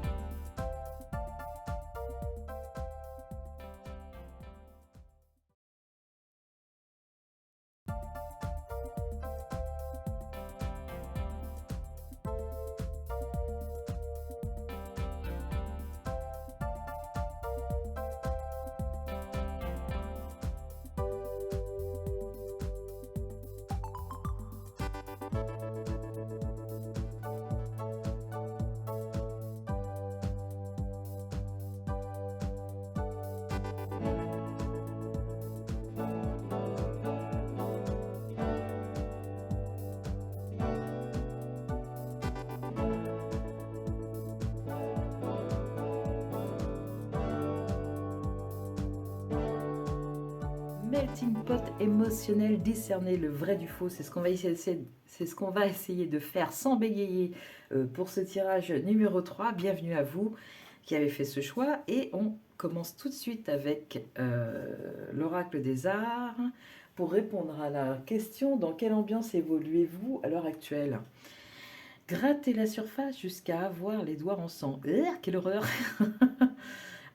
Melting pot émotionnel, discerner le vrai du faux, c'est ce qu'on va essayer de faire sans bégayer pour ce tirage numéro 3. Bienvenue à vous qui avez fait ce choix et on commence tout de suite avec l'oracle des arts pour répondre à la question: dans quelle ambiance évoluez-vous à l'heure actuelle? Grattez la surface jusqu'à avoir les doigts en sang. Quelle horreur!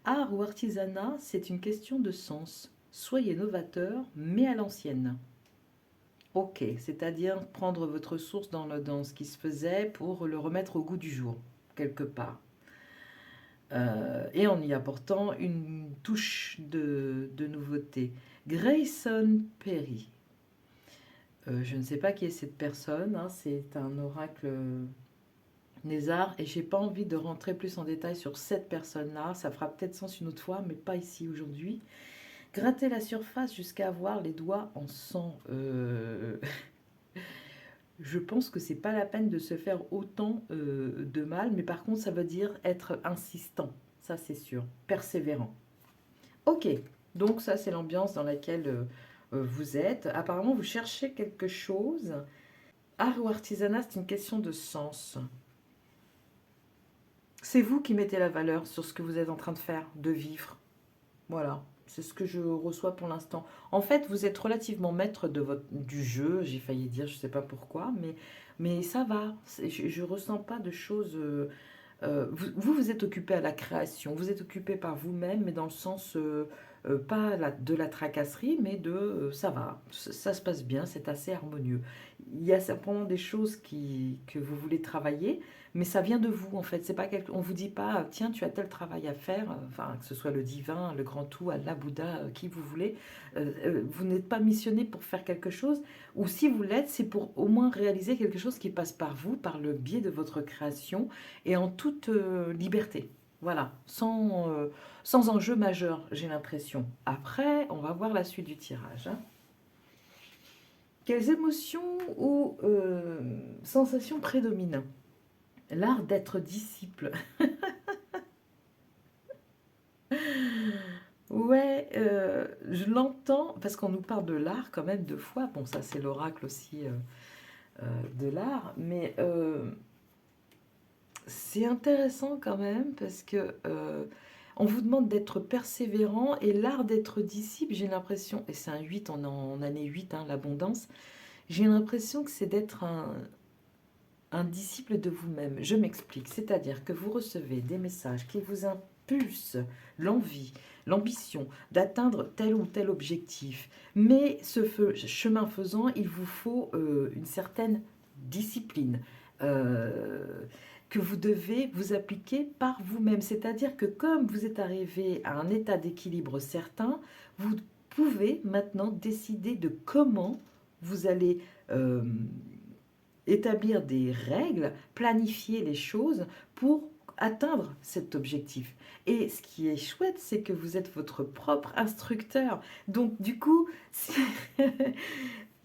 Art ou artisanat, c'est une question de sens. Soyez novateur, mais à l'ancienne. Ok, c'est-à-dire prendre votre source dans ce qui se faisait pour le remettre au goût du jour, quelque part. Et en y apportant une touche de nouveauté. Grayson Perry. Je ne sais pas qui est cette personne, hein, c'est un oracle des arts, et j'ai pas envie de rentrer plus en détail sur cette personne-là. Ça fera peut-être sens une autre fois, mais pas ici aujourd'hui. Gratter la surface jusqu'à avoir les doigts en sang. Je pense que c'est pas la peine de se faire autant de mal, mais par contre, ça veut dire être insistant. Ça, c'est sûr. Persévérant. Ok, donc ça, c'est l'ambiance dans laquelle vous êtes. Apparemment, vous cherchez quelque chose. Art ou artisanat, c'est une question de sens. C'est vous qui mettez la valeur sur ce que vous êtes en train de faire, de vivre. Voilà. C'est ce que je reçois pour l'instant. En fait, vous êtes relativement maître du jeu, j'ai failli dire, je ne sais pas pourquoi, mais ça va. Je ne ressens pas de choses. Vous êtes occupé à la création, vous êtes occupé par vous-même, mais dans le sens, pas de la tracasserie, mais ça va, ça se passe bien, c'est assez harmonieux. Il y a simplement des choses que vous voulez travailler, mais ça vient de vous en fait. C'est pas on vous dit pas, tiens, tu as tel travail à faire, enfin, que ce soit le divin, le grand tout, Allah, Bouddha, qui vous voulez. Vous n'êtes pas missionné pour faire quelque chose, ou si vous l'êtes, c'est pour au moins réaliser quelque chose qui passe par vous, par le biais de votre création et en toute liberté. Voilà, sans enjeu majeur, j'ai l'impression. Après, on va voir la suite du tirage, hein. Quelles émotions ou sensations prédominent? L'art d'être disciple. Ouais, je l'entends, parce qu'on nous parle de l'art quand même deux fois. Bon, ça c'est l'oracle aussi de l'art, mais c'est intéressant quand même parce que on vous demande d'être persévérant et l'art d'être disciple, j'ai l'impression, et c'est un 8, on est en année 8, hein, l'abondance, j'ai l'impression que c'est d'être un disciple de vous-même. Je m'explique, c'est-à-dire que vous recevez des messages qui vous impulsent l'envie, l'ambition d'atteindre tel ou tel objectif, mais chemin faisant, il vous faut une certaine discipline. Euh, que vous devez vous appliquer par vous-même. C'est-à-dire que comme vous êtes arrivé à un état d'équilibre certain, vous pouvez maintenant décider de comment vous allez établir des règles, planifier les choses pour atteindre cet objectif. Et ce qui est chouette, c'est que vous êtes votre propre instructeur. Donc du coup,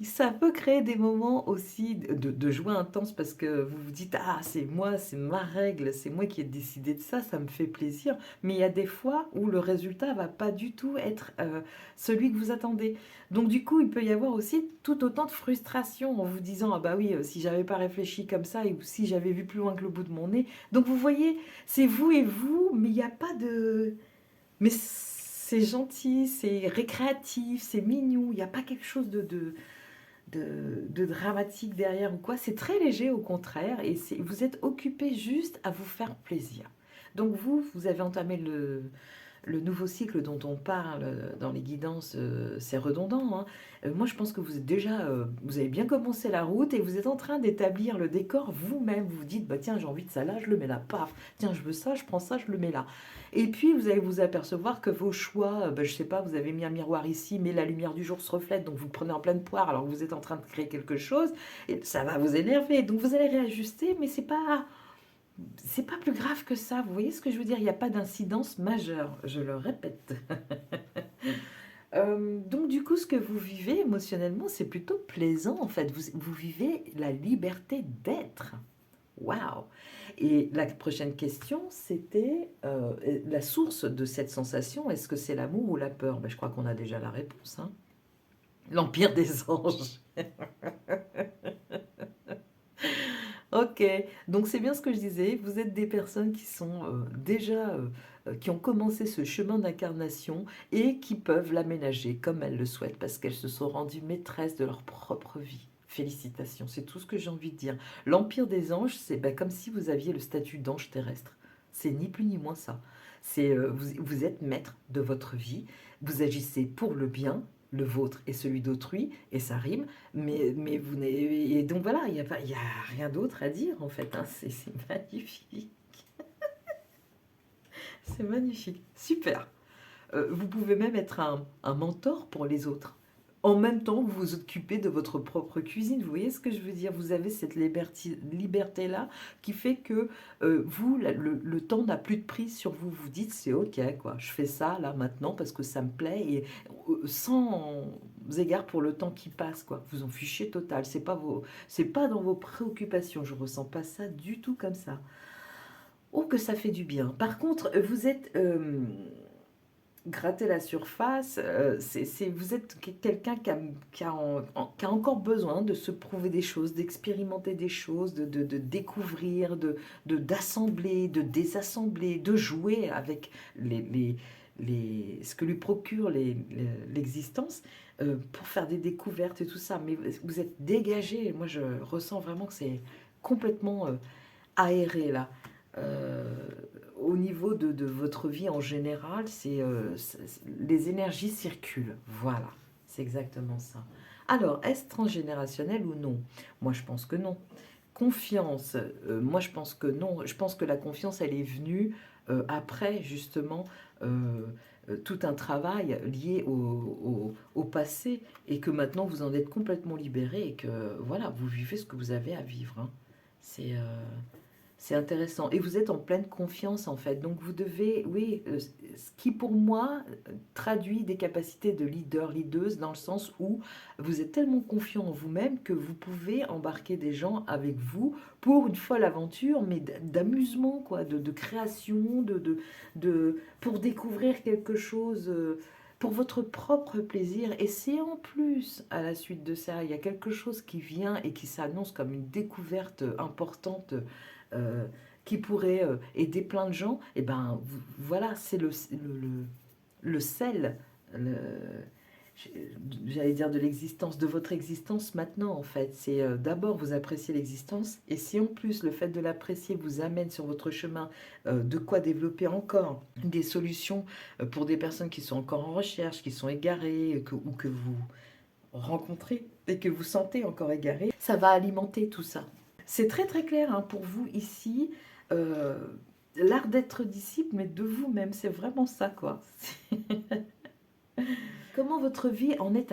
ça peut créer des moments aussi de joie intense parce que vous vous dites, ah, c'est moi, c'est ma règle, c'est moi qui ai décidé de ça, ça me fait plaisir. Mais il y a des fois où le résultat va pas du tout être celui que vous attendez. Donc du coup, il peut y avoir aussi tout autant de frustration en vous disant, ah bah oui, si j'avais pas réfléchi comme ça ou si j'avais vu plus loin que le bout de mon nez. Donc vous voyez, c'est vous et vous, mais il n'y a pas de... Mais c'est gentil, c'est récréatif, c'est mignon, il n'y a pas quelque chose de dramatique derrière ou quoi. C'est très léger au contraire et vous êtes occupé juste à vous faire plaisir. Donc vous avez entamé le nouveau cycle dont on parle dans les guidances, c'est redondant, hein. Moi, je pense que vous êtes déjà, vous avez bien commencé la route et vous êtes en train d'établir le décor vous-même. Vous vous dites, bah tiens, j'ai envie de ça là, je le mets là, paf. Tiens, je veux ça, je prends ça, je le mets là. Et puis, vous allez vous apercevoir que vos choix, bah, je sais pas, vous avez mis un miroir ici, mais la lumière du jour se reflète, donc vous le prenez en pleine poire alors que vous êtes en train de créer quelque chose, et ça va vous énerver. Donc vous allez réajuster, mais c'est pas plus grave que ça, vous voyez ce que je veux dire? Il n'y a pas d'incidence majeure, je le répète. Donc du coup, ce que vous vivez émotionnellement, c'est plutôt plaisant en fait. Vous vivez la liberté d'être. Waouh! Et la prochaine question, c'était la source de cette sensation. Est-ce que c'est l'amour ou la peur? Ben, je crois qu'on a déjà la réponse, hein. L'empire des anges. Ok, donc c'est bien ce que je disais, vous êtes des personnes qui sont déjà, qui ont commencé ce chemin d'incarnation et qui peuvent l'aménager comme elles le souhaitent parce qu'elles se sont rendues maîtresses de leur propre vie. Félicitations, c'est tout ce que j'ai envie de dire. L'Empire des anges, c'est ben, comme si vous aviez le statut d'ange terrestre. C'est ni plus ni moins ça. Vous êtes maître de votre vie, vous agissez pour le bien, le vôtre et celui d'autrui, et ça rime. Mais vous n'avez... Et donc voilà, il y a rien d'autre à dire en fait, hein. C'est magnifique. C'est magnifique. Super. Vous pouvez même être un mentor pour les autres. En même temps, vous vous occupez de votre propre cuisine. Vous voyez ce que je veux dire? Vous avez cette liberté-là qui fait que vous, le temps n'a plus de prise sur vous. Vous dites, c'est ok, quoi. Je fais ça là maintenant parce que ça me plaît et sans égard pour le temps qui passe, quoi. Vous en fichez total. C'est pas dans vos préoccupations. Je ressens pas ça du tout comme ça. Oh, que ça fait du bien. Par contre, vous êtes gratter la surface, vous êtes quelqu'un qui a encore besoin de se prouver des choses, d'expérimenter des choses, de découvrir, d'assembler, de désassembler, de jouer avec ce que lui procure l'existence pour faire des découvertes et tout ça. Mais vous êtes dégagé. Moi, je ressens vraiment que c'est complètement aéré là. Euh, Au niveau de votre vie en général, les énergies circulent. Voilà, c'est exactement ça. Alors, est-ce transgénérationnel ou non? Moi, je pense que non. Confiance, moi je pense que non. Je pense que la confiance, elle est venue après justement tout un travail lié au passé et que maintenant vous en êtes complètement libéré et que voilà, vous vivez ce que vous avez à vivre, hein. C'est c'est intéressant. Et vous êtes en pleine confiance en fait. Donc vous devez, oui, ce qui pour moi traduit des capacités de leader, leaduse, dans le sens où vous êtes tellement confiant en vous-même que vous pouvez embarquer des gens avec vous pour une folle aventure, mais d'amusement, quoi, de création, pour découvrir quelque chose. Pour votre propre plaisir, et c'est en plus, à la suite de ça, il y a quelque chose qui vient et qui s'annonce comme une découverte importante euh, qui pourrait aider plein de gens, et ben voilà, c'est le sel, le- j'allais dire de l'existence, de votre existence maintenant en fait. C'est d'abord vous appréciez l'existence, et si en plus le fait de l'apprécier vous amène sur votre chemin de quoi développer encore des solutions pour des personnes qui sont encore en recherche, qui sont égarées, ou que vous rencontrez et que vous sentez encore égarées, ça va alimenter tout ça. C'est très très clair hein, pour vous ici. Euh, L'art d'être disciple, mais de vous-même, c'est vraiment ça quoi. Comment votre vie en est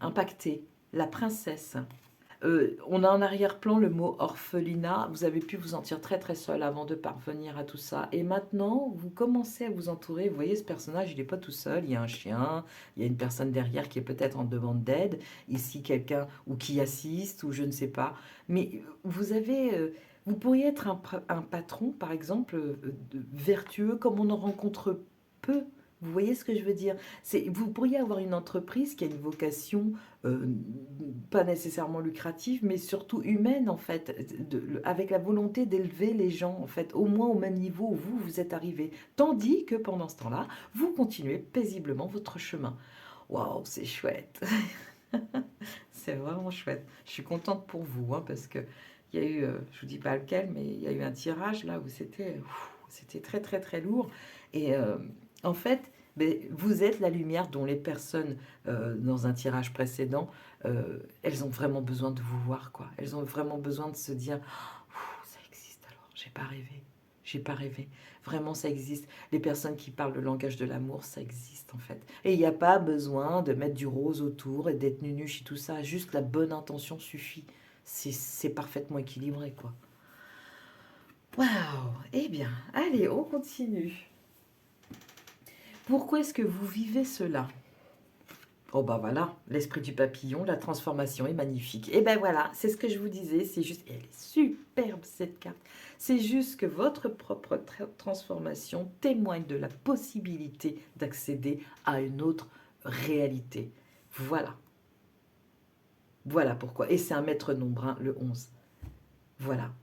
impactée? La princesse. On a en arrière-plan le mot orphelinat. Vous avez pu vous sentir très très seul avant de parvenir à tout ça. Et maintenant, vous commencez à vous entourer. Vous voyez, ce personnage, il n'est pas tout seul. Il y a un chien, il y a une personne derrière qui est peut-être en demande d'aide. Ici, quelqu'un ou qui assiste, ou je ne sais pas. Mais vous pourriez être un patron, par exemple, vertueux, comme on en rencontre peu. Vous voyez ce que je veux dire? Vous pourriez avoir une entreprise qui a une vocation euh, pas nécessairement lucrative, mais surtout humaine en fait, avec la volonté d'élever les gens en fait, au moins au même niveau où vous êtes arrivé. Tandis que pendant ce temps-là, vous continuez paisiblement votre chemin. Waouh, c'est chouette. C'est vraiment chouette. Je suis contente pour vous hein, parce que il y a eu, je vous dis pas lequel, mais il y a eu un tirage là où c'était très très très lourd. Et en fait, ben, vous êtes la lumière dont les personnes dans un tirage précédent, elles ont vraiment besoin de vous voir quoi. Elles ont vraiment besoin de se dire, ça existe alors. J'ai pas rêvé. J'ai pas rêvé. Vraiment, ça existe. Les personnes qui parlent le langage de l'amour, ça existe en fait. Et il n'y a pas besoin de mettre du rose autour et d'être nunuche et tout ça. Juste la bonne intention suffit. C'est parfaitement équilibré, quoi. Waouh! Eh bien, allez, on continue. Pourquoi est-ce que vous vivez cela? Oh bah voilà, l'esprit du papillon, la transformation est magnifique. Et ben voilà, c'est ce que je vous disais, c'est juste, elle est superbe cette carte. C'est juste que votre propre transformation témoigne de la possibilité d'accéder à une autre réalité. Voilà, voilà pourquoi. Et c'est un maître nombre, hein, le 11. Voilà,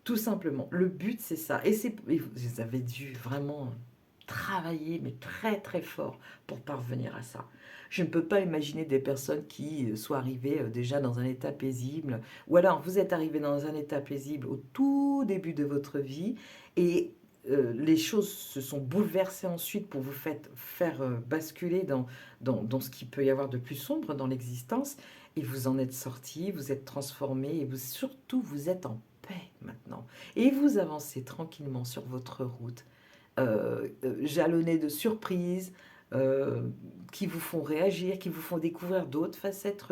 tout simplement. Le but c'est ça. Et vous avez dû vraiment travailler, mais très très fort pour parvenir à ça. Je ne peux pas imaginer des personnes qui soient arrivées déjà dans un état paisible, ou alors vous êtes arrivé dans un état paisible au tout début de votre vie, et les choses se sont bouleversées ensuite pour vous faire basculer dans ce qui peut y avoir de plus sombre dans l'existence, et vous en êtes sorti, vous êtes transformé, et surtout vous êtes en paix maintenant. Et vous avancez tranquillement sur votre route jalonnés de surprises euh, qui vous font réagir, qui vous font découvrir d'autres facettes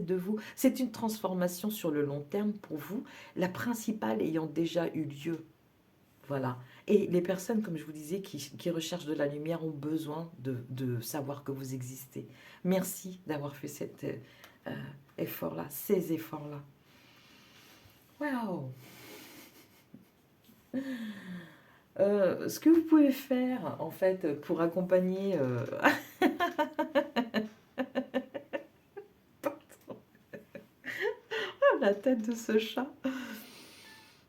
de vous. C'est une transformation sur le long terme pour vous, la principale ayant déjà eu lieu. Voilà. Et les personnes, comme je vous disais, qui recherchent de la lumière ont besoin de savoir que vous existez. Merci d'avoir fait cet effort-là, ces efforts-là. Waouh! Ce que vous pouvez faire, en fait, pour accompagner... la tête de ce chat.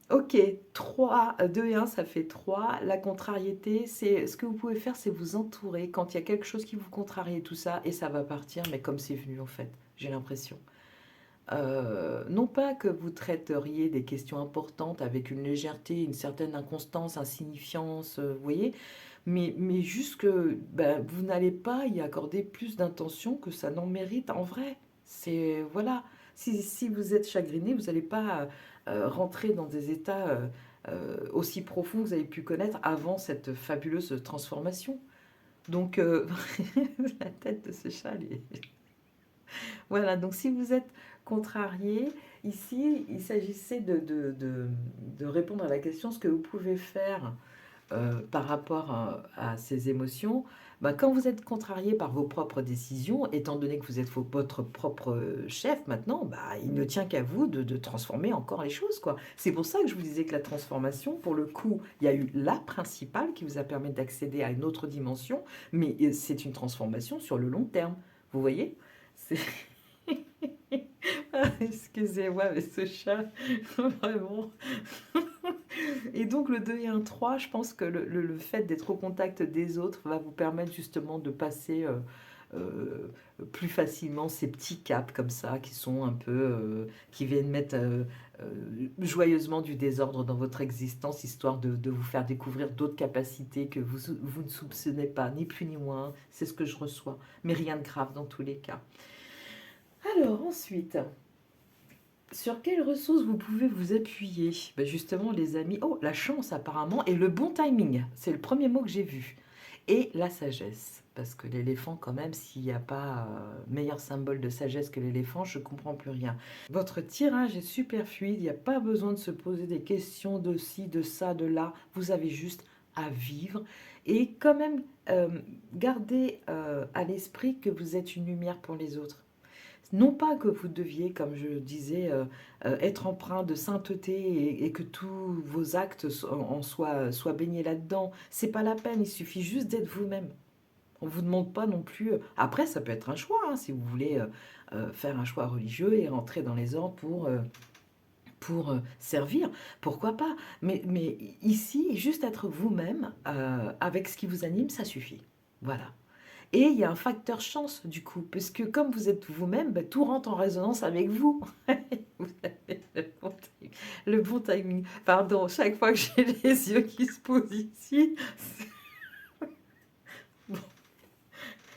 Ok, Ok, 3, 2 et un, ça fait 3. La contrariété, c'est ce que vous pouvez faire, c'est vous entourer quand il y a quelque chose qui vous contrarie et tout ça, et ça va partir, mais comme c'est venu en fait, j'ai l'impression. Non pas que vous traiteriez des questions importantes avec une légèreté, une certaine inconstance, insignifiance, vous voyez, mais juste que ben, vous n'allez pas y accorder plus d'intention que ça n'en mérite en vrai. C'est, voilà, si vous êtes chagriné, vous n'allez pas rentrer dans des états aussi profonds que vous avez pu connaître avant cette fabuleuse transformation. Donc, la tête de ce chat, voilà, donc si vous êtes contrarié, ici, il s'agissait de répondre à la question, ce que vous pouvez faire par rapport à ces émotions. Bah, quand vous êtes contrarié par vos propres décisions, étant donné que vous êtes votre propre chef maintenant, bah, il ne tient qu'à vous de transformer encore les choses, quoi. C'est pour ça que je vous disais que la transformation, pour le coup, il y a eu la principale qui vous a permis d'accéder à une autre dimension, mais c'est une transformation sur le long terme. Vous voyez? C'est... Ah, excusez-moi, mais ce chat, vraiment. Et donc le 2 et un 3, je pense que le fait d'être au contact des autres va vous permettre justement de passer euh, plus facilement ces petits caps comme ça, qui sont un peu, qui viennent mettre joyeusement du désordre dans votre existence, histoire de vous faire découvrir d'autres capacités que vous ne soupçonnez pas, ni plus ni moins. C'est ce que je reçois, mais rien de grave dans tous les cas. Alors ensuite, sur quelles ressources vous pouvez vous appuyer? Ben justement, les amis. Oh, la chance apparemment et le bon timing. C'est le premier mot que j'ai vu. Et la sagesse. Parce que l'éléphant, quand même, s'il n'y a pas meilleur symbole de sagesse que l'éléphant, je ne comprends plus rien. Votre tirage est super fluide. Il n'y a pas besoin de se poser des questions de ci, de ça, de là. Vous avez juste à vivre. Et quand même, gardez à l'esprit que vous êtes une lumière pour les autres. Non pas que vous deviez, comme je disais, être empreint de sainteté et que tous vos actes soient baignés là-dedans. C'est pas la peine, il suffit juste d'être vous-même. On ne vous demande pas non plus. Après, ça peut être un choix, hein, si vous voulez faire un choix religieux et rentrer dans les ordres pour servir, pourquoi pas. Mais ici, juste être vous-même avec ce qui vous anime, ça suffit. Voilà. Et il y a un facteur chance du coup, parce que comme vous êtes vous-même, ben, tout rentre en résonance avec vous. Vous avez le bon timing. Pardon, chaque fois que j'ai les yeux qui se posent ici, bon,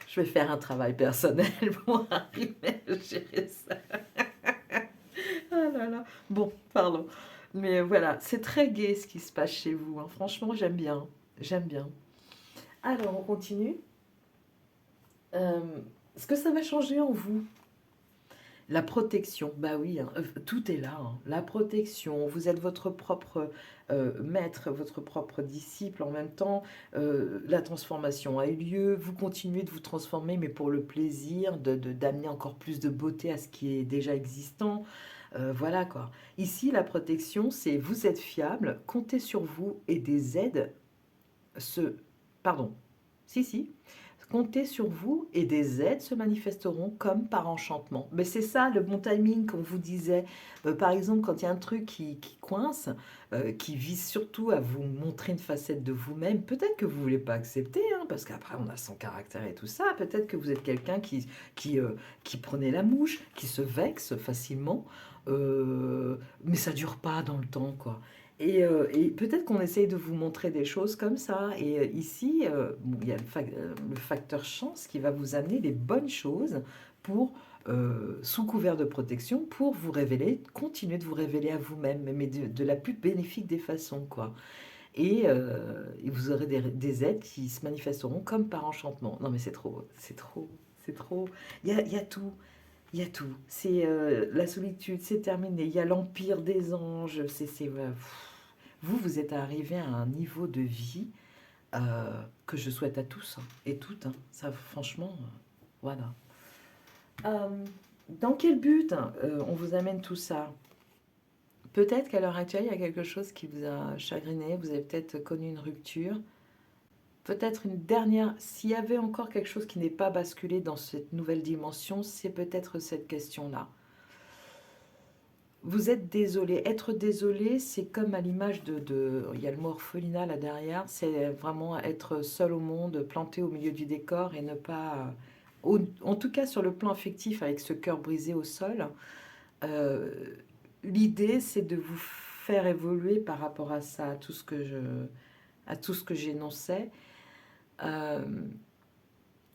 je vais faire un travail personnel pour arriver à gérer ça. Ah là là. Bon, pardon. Mais voilà, c'est très gai ce qui se passe chez vous, hein. Franchement, j'aime bien. J'aime bien. Alors, on continue. Est-ce que ça va changer en vous? La protection, bah oui, hein, tout est là, hein. La protection, vous êtes votre propre maître, votre propre disciple en même temps. La transformation a eu lieu, vous continuez de vous transformer, mais pour le plaisir d'amener encore plus de beauté à ce qui est déjà existant. Voilà quoi. Ici, la protection, c'est vous êtes fiable, comptez sur vous et des aides se... Pardon. Si, si. Comptez sur vous et des aides se manifesteront comme par enchantement. Mais c'est ça le bon timing qu'on vous disait. Par exemple, quand il y a un truc qui coince, qui vise surtout à vous montrer une facette de vous-même, peut-être que vous ne voulez pas accepter, hein, parce qu'après on a son caractère et tout ça. Peut-être que vous êtes quelqu'un qui prenait la mouche, qui se vexe facilement, mais ça dure pas dans le temps, quoi. Et peut-être qu'on essaye de vous montrer des choses comme ça. Et ici, bon, il y a le facteur chance qui va vous amener les bonnes choses pour, sous couvert de protection, pour vous révéler, continuer de vous révéler à vous-même, mais de la plus bénéfique des façons, quoi. Et vous aurez des aides qui se manifesteront comme par enchantement. Non, mais c'est trop, c'est trop, c'est trop. Il y a tout. Il y a tout. C'est la solitude, c'est terminé. Il y a l'empire des anges. Vous êtes arrivé à un niveau de vie que je souhaite à tous, hein, et toutes, hein. Ça, franchement, voilà. Euh, dans quel but on vous amène tout ça? Peut-être qu'à l'heure actuelle, il y a quelque chose qui vous a chagriné. Vous avez peut-être connu une rupture. Peut-être une dernière. S'il y avait encore quelque chose qui n'est pas basculé dans cette nouvelle dimension, c'est peut-être cette question-là. vous êtes désolé. Être désolé, c'est comme à l'image il y a le mot orphelinat là derrière, c'est vraiment être seul au monde, planté au milieu du décor et ne pas... en tout cas sur le plan affectif, avec ce cœur brisé au sol, euh, l'idée c'est de vous faire évoluer par rapport à ça, à tout ce que j'énonçais. Euh,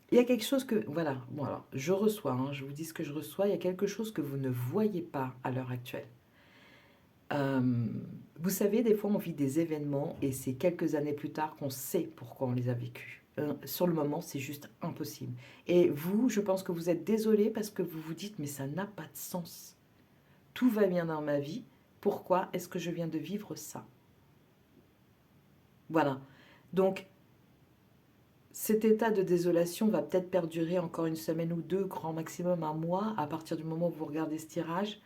il y a quelque chose que... Voilà, bon alors, je reçois, hein, je vous dis ce que je reçois, il y a quelque chose que vous ne voyez pas à l'heure actuelle. Euh, vous savez, des fois, on vit des événements et c'est quelques années plus tard qu'on sait pourquoi on les a vécus. Sur le moment, c'est juste impossible. Et vous, je pense que vous êtes désolé parce que vous vous dites, mais ça n'a pas de sens. Tout va bien dans ma vie. Pourquoi est-ce que je viens de vivre ça? Voilà. Donc, cet état de désolation va peut-être perdurer encore une semaine ou deux, grand maximum un mois, à partir du moment où vous regardez ce tirage.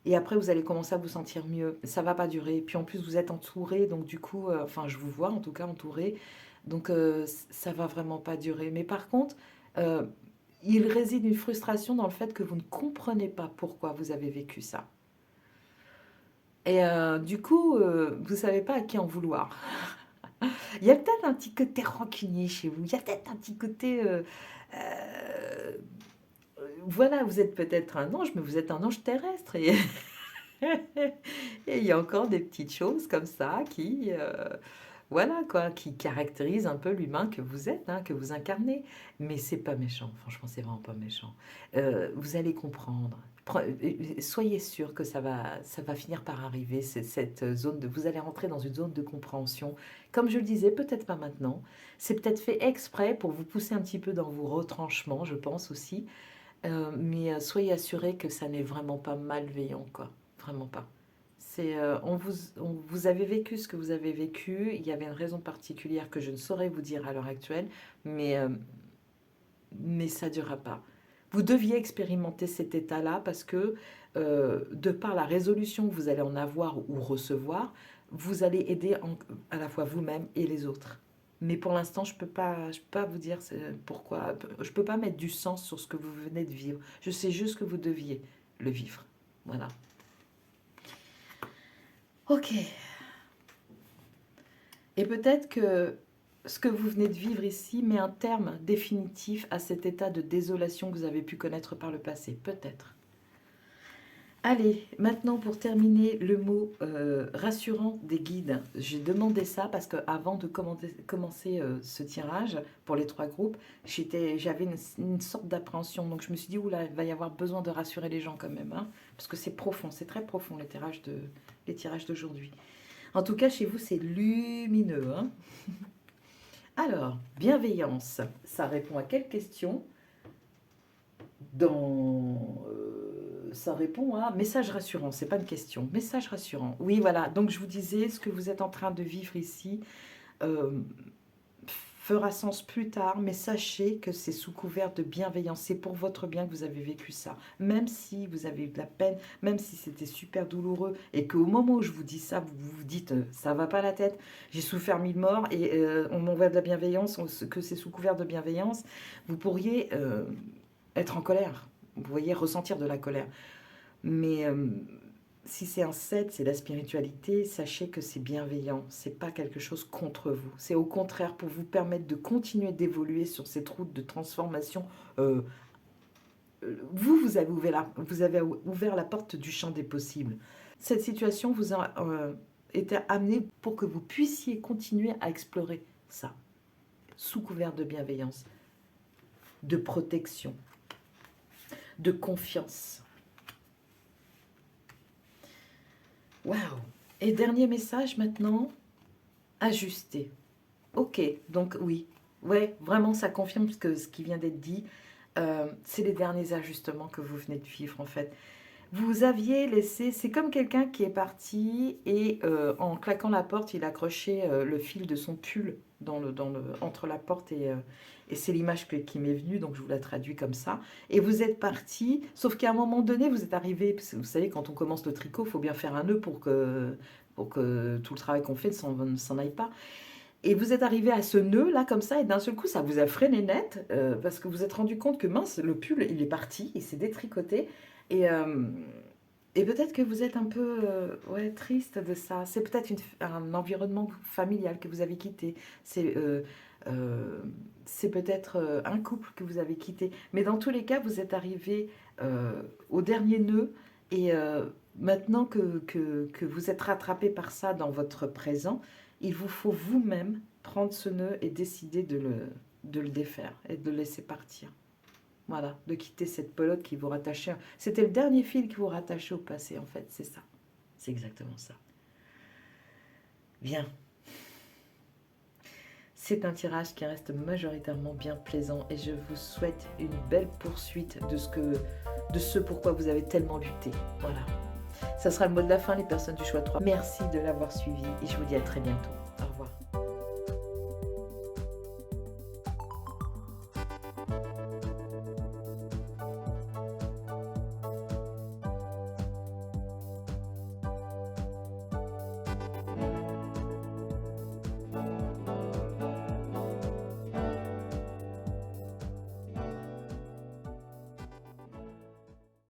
Et après, vous allez commencer à vous sentir mieux. Ça va pas durer. Puis en plus, vous êtes entouré, donc du coup, enfin, je vous vois en tout cas entouré. Donc ça va vraiment pas durer. Mais par contre, euh, il réside une frustration dans le fait que vous ne comprenez pas pourquoi vous avez vécu ça. Et du coup, vous savez pas à qui en vouloir. Il y a peut-être un petit côté rancunier chez vous. Il y a peut-être un petit côté... euh, voilà, vous êtes peut-être un ange, mais vous êtes un ange terrestre. Et et il y a encore des petites choses comme ça qui, voilà quoi, qui caractérisent un peu l'humain que vous êtes, hein, que vous incarnez. Mais c'est pas méchant, franchement, c'est vraiment pas méchant. Vous allez comprendre. Soyez sûr que ça va finir par arriver. Cette zone de, vous allez rentrer dans une zone de compréhension. Comme je le disais, peut-être pas maintenant. C'est peut-être fait exprès pour vous pousser un petit peu dans vos retranchements, je pense aussi. Mais soyez assurés que ça n'est vraiment pas malveillant, quoi. Vraiment pas. Vous avez vécu ce que vous avez vécu. Il y avait une raison particulière que je ne saurais vous dire à l'heure actuelle, mais, euh, mais ça ne durera pas. Vous deviez expérimenter cet état-là parce que, de par la résolution que vous allez en avoir ou recevoir, vous allez aider à la fois vous-même et les autres. Mais pour l'instant, je peux pas vous dire pourquoi. Je peux pas mettre du sens sur ce que vous venez de vivre. Je sais juste que vous deviez le vivre. Voilà. Ok. Et peut-être que ce que vous venez de vivre ici met un terme définitif à cet état de désolation que vous avez pu connaître par le passé. Peut-être. Allez, maintenant pour terminer, le mot rassurant des guides. J'ai demandé ça parce que avant de commencer ce tirage pour les trois groupes, j'avais une sorte d'appréhension. Donc je me suis dit, oula, il va y avoir besoin de rassurer les gens quand même, hein, parce que c'est profond, c'est très profond les tirages d'aujourd'hui. En tout cas, chez vous, c'est lumineux, hein. Alors, bienveillance, ça répond à quelle question? Ça répond à message rassurant, c'est pas une question, message rassurant. Oui, voilà, donc je vous disais, ce que vous êtes en train de vivre ici euh, fera sens plus tard, mais sachez que c'est sous couvert de bienveillance, c'est pour votre bien que vous avez vécu ça. Même si vous avez eu de la peine, même si c'était super douloureux, et qu'au moment où je vous dis ça, vous vous dites, ça va pas la tête, j'ai souffert mille morts, et on m'envoie de la bienveillance, que c'est sous couvert de bienveillance, vous pourriez être en colère, vous voyez, ressentir de la colère. Mais si c'est un 7, c'est la spiritualité, sachez que c'est bienveillant, c'est pas quelque chose contre vous. C'est au contraire pour vous permettre de continuer d'évoluer sur cette route de transformation. Euh, vous avez ouvert la porte du champ des possibles. Cette situation vous a été amenée pour que vous puissiez continuer à explorer ça, sous couvert de bienveillance, de protection, de confiance. Waouh! Et dernier message maintenant, ajuster. Ok, donc oui, ouais, vraiment ça confirme ce qui vient d'être dit. C'est les derniers ajustements que vous venez de vivre en fait. Vous aviez laissé, c'est comme quelqu'un qui est parti et en claquant la porte, il a accroché le fil de son pull entre la porte et c'est l'image qui m'est venue, donc je vous la traduis comme ça. Et vous êtes parti, sauf qu'à un moment donné, vous êtes arrivé, parce que vous savez, quand on commence le tricot, il faut bien faire un nœud pour que tout le travail qu'on fait ne s'en aille pas. Et vous êtes arrivé à ce nœud là comme ça et d'un seul coup ça vous a freiné net parce que vous vous êtes rendu compte que mince le pull il est parti, il s'est détricoté et, Et peut-être que vous êtes un peu ouais, triste de ça. C'est peut-être un environnement familial que vous avez quitté. Euh, c'est peut-être un couple que vous avez quitté. Mais dans tous les cas, vous êtes arrivé au dernier nœud. Et maintenant que vous êtes rattrapé par ça dans votre présent, il vous faut vous-même prendre ce nœud et décider de le défaire et de le laisser partir. Voilà, de quitter cette pelote qui vous rattachait. C'était le dernier fil qui vous rattachait au passé, en fait, c'est ça. C'est exactement ça. Bien. C'est un tirage qui reste majoritairement bien plaisant et je vous souhaite une belle poursuite de ce pourquoi vous avez tellement lutté. Voilà. Ça sera le mot de la fin, les personnes du choix 3. Merci de l'avoir suivi et je vous dis à très bientôt.